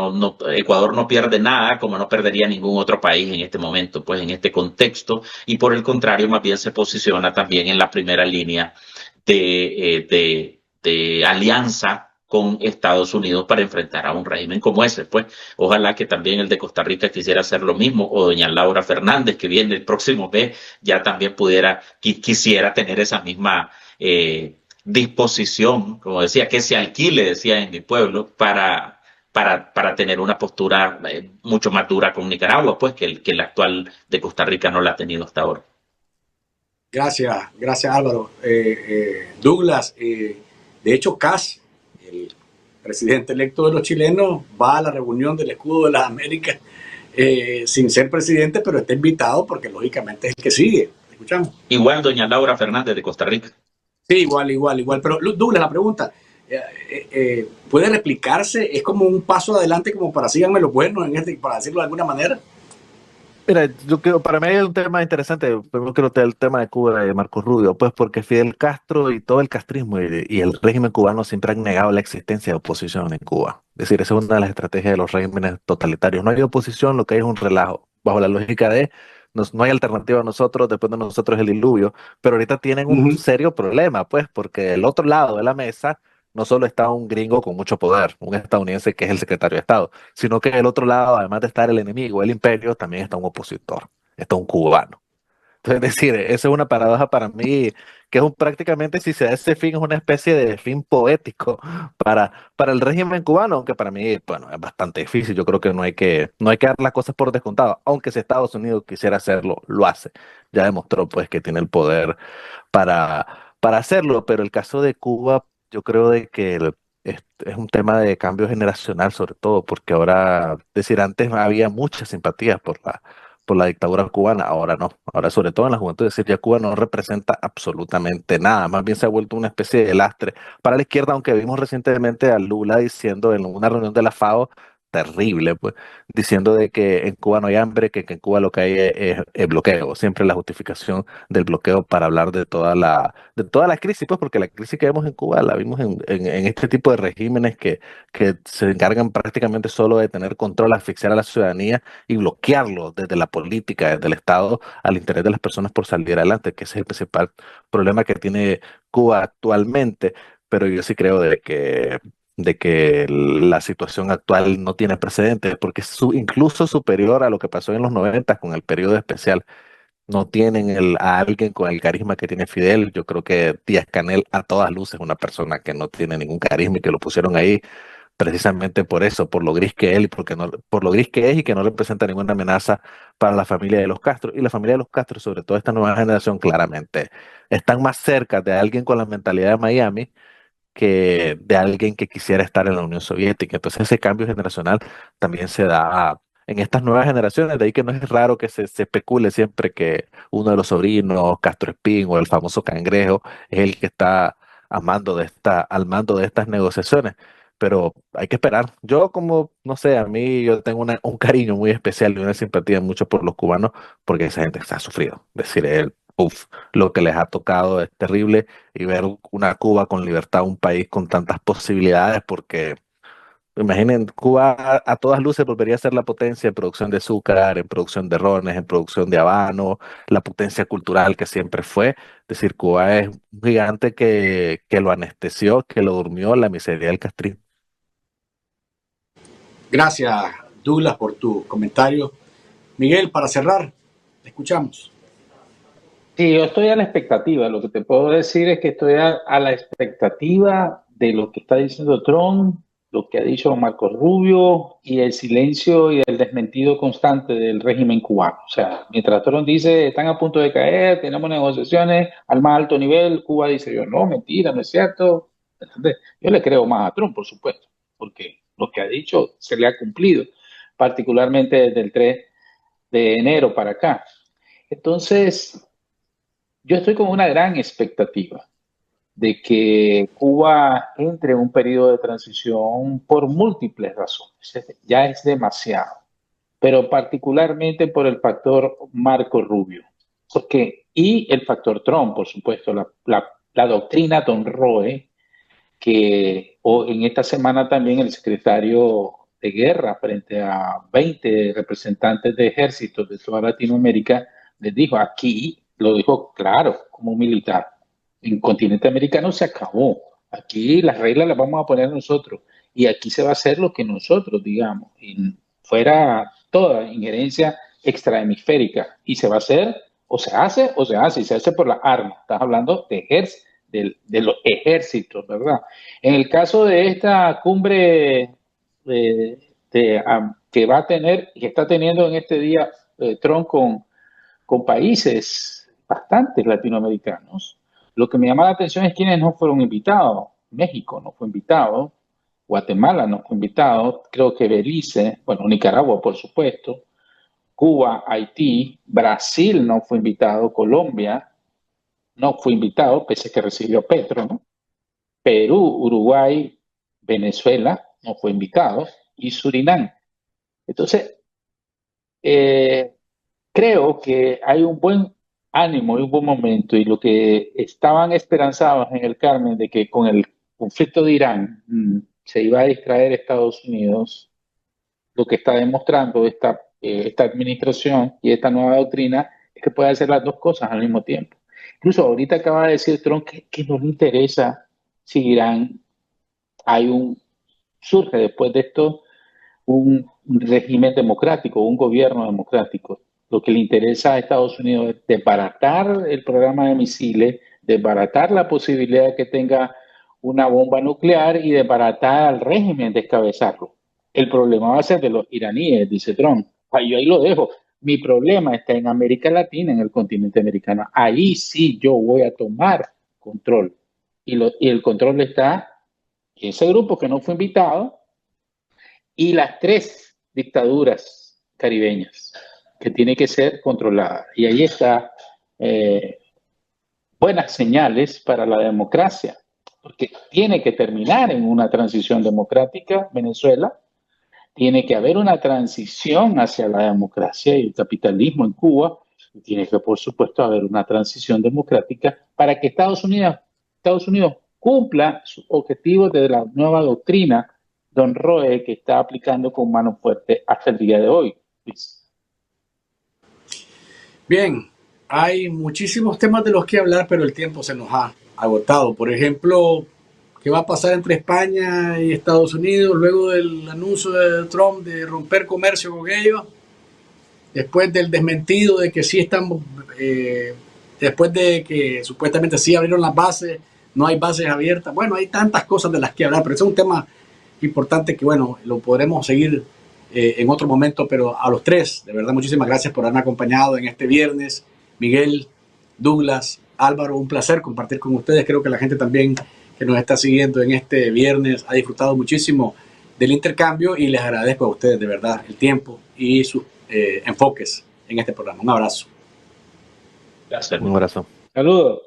Ecuador no pierde nada, como no perdería ningún otro país en este momento, pues en este contexto, y por el contrario, más bien se posiciona también en la primera línea de alianza con Estados Unidos para enfrentar a un régimen como ese. Pues ojalá que también el de Costa Rica quisiera hacer lo mismo, o doña Laura Fernández, que viene el próximo mes, ya también quisiera tener esa misma disposición, como decía, que se alquile, decía en mi pueblo, para tener una postura mucho más dura con Nicaragua, pues que el actual de Costa Rica no la ha tenido hasta ahora. Gracias Álvaro. Douglas, de hecho, Kass, el presidente electo de los chilenos, va a la reunión del Escudo de las Américas sin ser presidente, pero está invitado porque lógicamente es el que sigue. ¿Escuchamos? Igual doña Laura Fernández de Costa Rica. Sí, igual. Pero Douglas, la pregunta, ¿puede replicarse? ¿Es como un paso adelante como para síganme los buenos, para decirlo de alguna manera? Mira, yo creo, para mí hay un tema interesante, primero creo que el tema de Cuba y de Marcos Rubio, pues porque Fidel Castro y todo el castrismo y el régimen cubano siempre han negado la existencia de oposición en Cuba. Es decir, esa es una de las estrategias de los regímenes totalitarios. No hay oposición, lo que hay es un relajo, bajo la lógica de no hay alternativa a nosotros, después de nosotros el diluvio, pero ahorita tienen un serio problema, pues, porque del otro lado de la mesa no solo está un gringo con mucho poder, un estadounidense que es el secretario de Estado, sino que del otro lado, además de estar el enemigo, el imperio, también está un opositor, está un cubano. Entonces, es decir, esa es una paradoja para mí, que es prácticamente, si se da ese fin, es una especie de fin poético para el régimen cubano, aunque para mí, bueno, es bastante difícil. Yo creo que no hay que dar las cosas por descontado, aunque si Estados Unidos quisiera hacerlo, lo hace. Ya demostró, pues, que tiene el poder para hacerlo, pero el caso de Cuba, yo creo de que es un tema de cambio generacional sobre todo, porque ahora, es decir, antes había muchas simpatías por la dictadura cubana, ahora no, ahora sobre todo en la juventud, es decir, ya Cuba no representa absolutamente nada, más bien se ha vuelto una especie de lastre para la izquierda, aunque vimos recientemente a Lula diciendo en una reunión de la FAO, terrible, pues, diciendo de que en Cuba no hay hambre, que en Cuba lo que hay es bloqueo, siempre la justificación del bloqueo para hablar de toda la crisis, pues porque la crisis que vemos en Cuba la vimos en este tipo de regímenes que se encargan prácticamente solo de tener control, asfixiar a la ciudadanía y bloquearlo desde la política, desde el Estado, al interés de las personas por salir adelante, que ese es el principal problema que tiene Cuba actualmente, pero yo sí creo de que la situación actual no tiene precedentes, porque es incluso superior a lo que pasó en los 90 con el periodo especial. No tienen a alguien con el carisma que tiene Fidel. Yo creo que Díaz-Canel a todas luces es una persona que no tiene ningún carisma y que lo pusieron ahí precisamente por eso, por lo gris que él y por lo gris que es y que no representa ninguna amenaza para la familia de los Castro. Y la familia de los Castro, sobre todo esta nueva generación, claramente están más cerca de alguien con la mentalidad de Miami que de alguien que quisiera estar en la Unión Soviética. Entonces ese cambio generacional también se da en estas nuevas generaciones, de ahí que no es raro que se especule siempre que uno de los sobrinos, Castro Espín o el famoso Cangrejo, es el que está al mando de estas negociaciones. Pero hay que esperar. Yo como, no sé, a mí yo tengo un cariño muy especial y una simpatía mucho por los cubanos, porque esa gente está sufrido. Es decir, lo que les ha tocado es terrible y ver una Cuba con libertad, un país con tantas posibilidades, porque imaginen, Cuba a todas luces volvería a ser la potencia en producción de azúcar, en producción de rones, en producción de habano, la potencia cultural que siempre fue. Es decir, Cuba es un gigante que lo anestesió, que lo durmió la miseria del castrismo. Gracias, Douglas, por tu comentario. Miguel, para cerrar, te escuchamos. Sí, yo estoy a la expectativa. Lo que te puedo decir es que estoy a la expectativa de lo que está diciendo Trump, lo que ha dicho Marco Rubio y el silencio y el desmentido constante del régimen cubano. O sea, mientras Trump dice están a punto de caer, tenemos negociaciones al más alto nivel, Cuba dice yo no, mentira, no es cierto. ¿Entendés? Yo le creo más a Trump, por supuesto, porque lo que ha dicho se le ha cumplido, particularmente desde el 3 de enero para acá. Entonces, yo estoy con una gran expectativa de que Cuba entre en un periodo de transición por múltiples razones. Ya es demasiado, pero particularmente por el factor Marco Rubio. Y el factor Trump, por supuesto, la doctrina Monroe, que en esta semana también el secretario de Guerra, frente a 20 representantes de ejércitos de toda Latinoamérica, les dijo, aquí, lo dijo claro, como militar, en el continente americano se acabó. Aquí las reglas las vamos a poner nosotros y aquí se va a hacer lo que nosotros digamos, y fuera toda injerencia extrahemisférica, y se va a hacer, o se hace, y se hace por las armas. Estás hablando de los ejércitos, ¿verdad? En el caso de esta cumbre que va a tener, que está teniendo en este día Trump con países bastantes latinoamericanos, lo que me llama la atención es quiénes no fueron invitados. México no fue invitado, Guatemala no fue invitado, creo que Belice, bueno, Nicaragua por supuesto, Cuba, Haití, Brasil no fue invitado, Colombia no fue invitado, pese a que recibió Petro, ¿no? Perú, Uruguay, Venezuela no fue invitado, y Surinam. Entonces, creo que hay un buen ánimo y un buen momento, y lo que estaban esperanzados en el Carmen de que con el conflicto de Irán se iba a distraer Estados Unidos, lo que está demostrando esta administración y esta nueva doctrina es que puede hacer las dos cosas al mismo tiempo. Incluso ahorita acaba de decir Trump que no le interesa si Irán surge después de esto un régimen democrático, un gobierno democrático. Lo que le interesa a Estados Unidos es desbaratar el programa de misiles, desbaratar la posibilidad de que tenga una bomba nuclear y desbaratar al régimen, descabezarlo. El problema va a ser de los iraníes, dice Trump. Yo ahí lo dejo. Mi problema está en América Latina, en el continente americano. Ahí sí yo voy a tomar control. Y el control está en ese grupo que no fue invitado y las 3 dictaduras caribeñas que tiene que ser controlada. Y ahí está buenas señales para la democracia, porque tiene que terminar en una transición democrática Venezuela, tiene que haber una transición hacia la democracia y el capitalismo en Cuba, y tiene que, por supuesto, haber una transición democrática para que Estados Unidos cumpla sus objetivos de la nueva doctrina Don Roe que está aplicando con mano fuerte hasta el día de hoy. Bien, hay muchísimos temas de los que hablar, pero el tiempo se nos ha agotado. Por ejemplo, ¿qué va a pasar entre España y Estados Unidos luego del anuncio de Trump de romper comercio con ellos? Después del desmentido de que sí estamos, después de que supuestamente sí abrieron las bases, no hay bases abiertas. Bueno, hay tantas cosas de las que hablar, pero ese es un tema importante que, bueno, lo podremos seguir en otro momento, pero a los 3, de verdad, muchísimas gracias por haberme acompañado en este viernes. Miguel, Douglas, Álvaro, un placer compartir con ustedes. Creo que la gente también que nos está siguiendo en este viernes ha disfrutado muchísimo del intercambio y les agradezco a ustedes de verdad el tiempo y sus enfoques en este programa. Un abrazo. Gracias. Un abrazo. Saludos.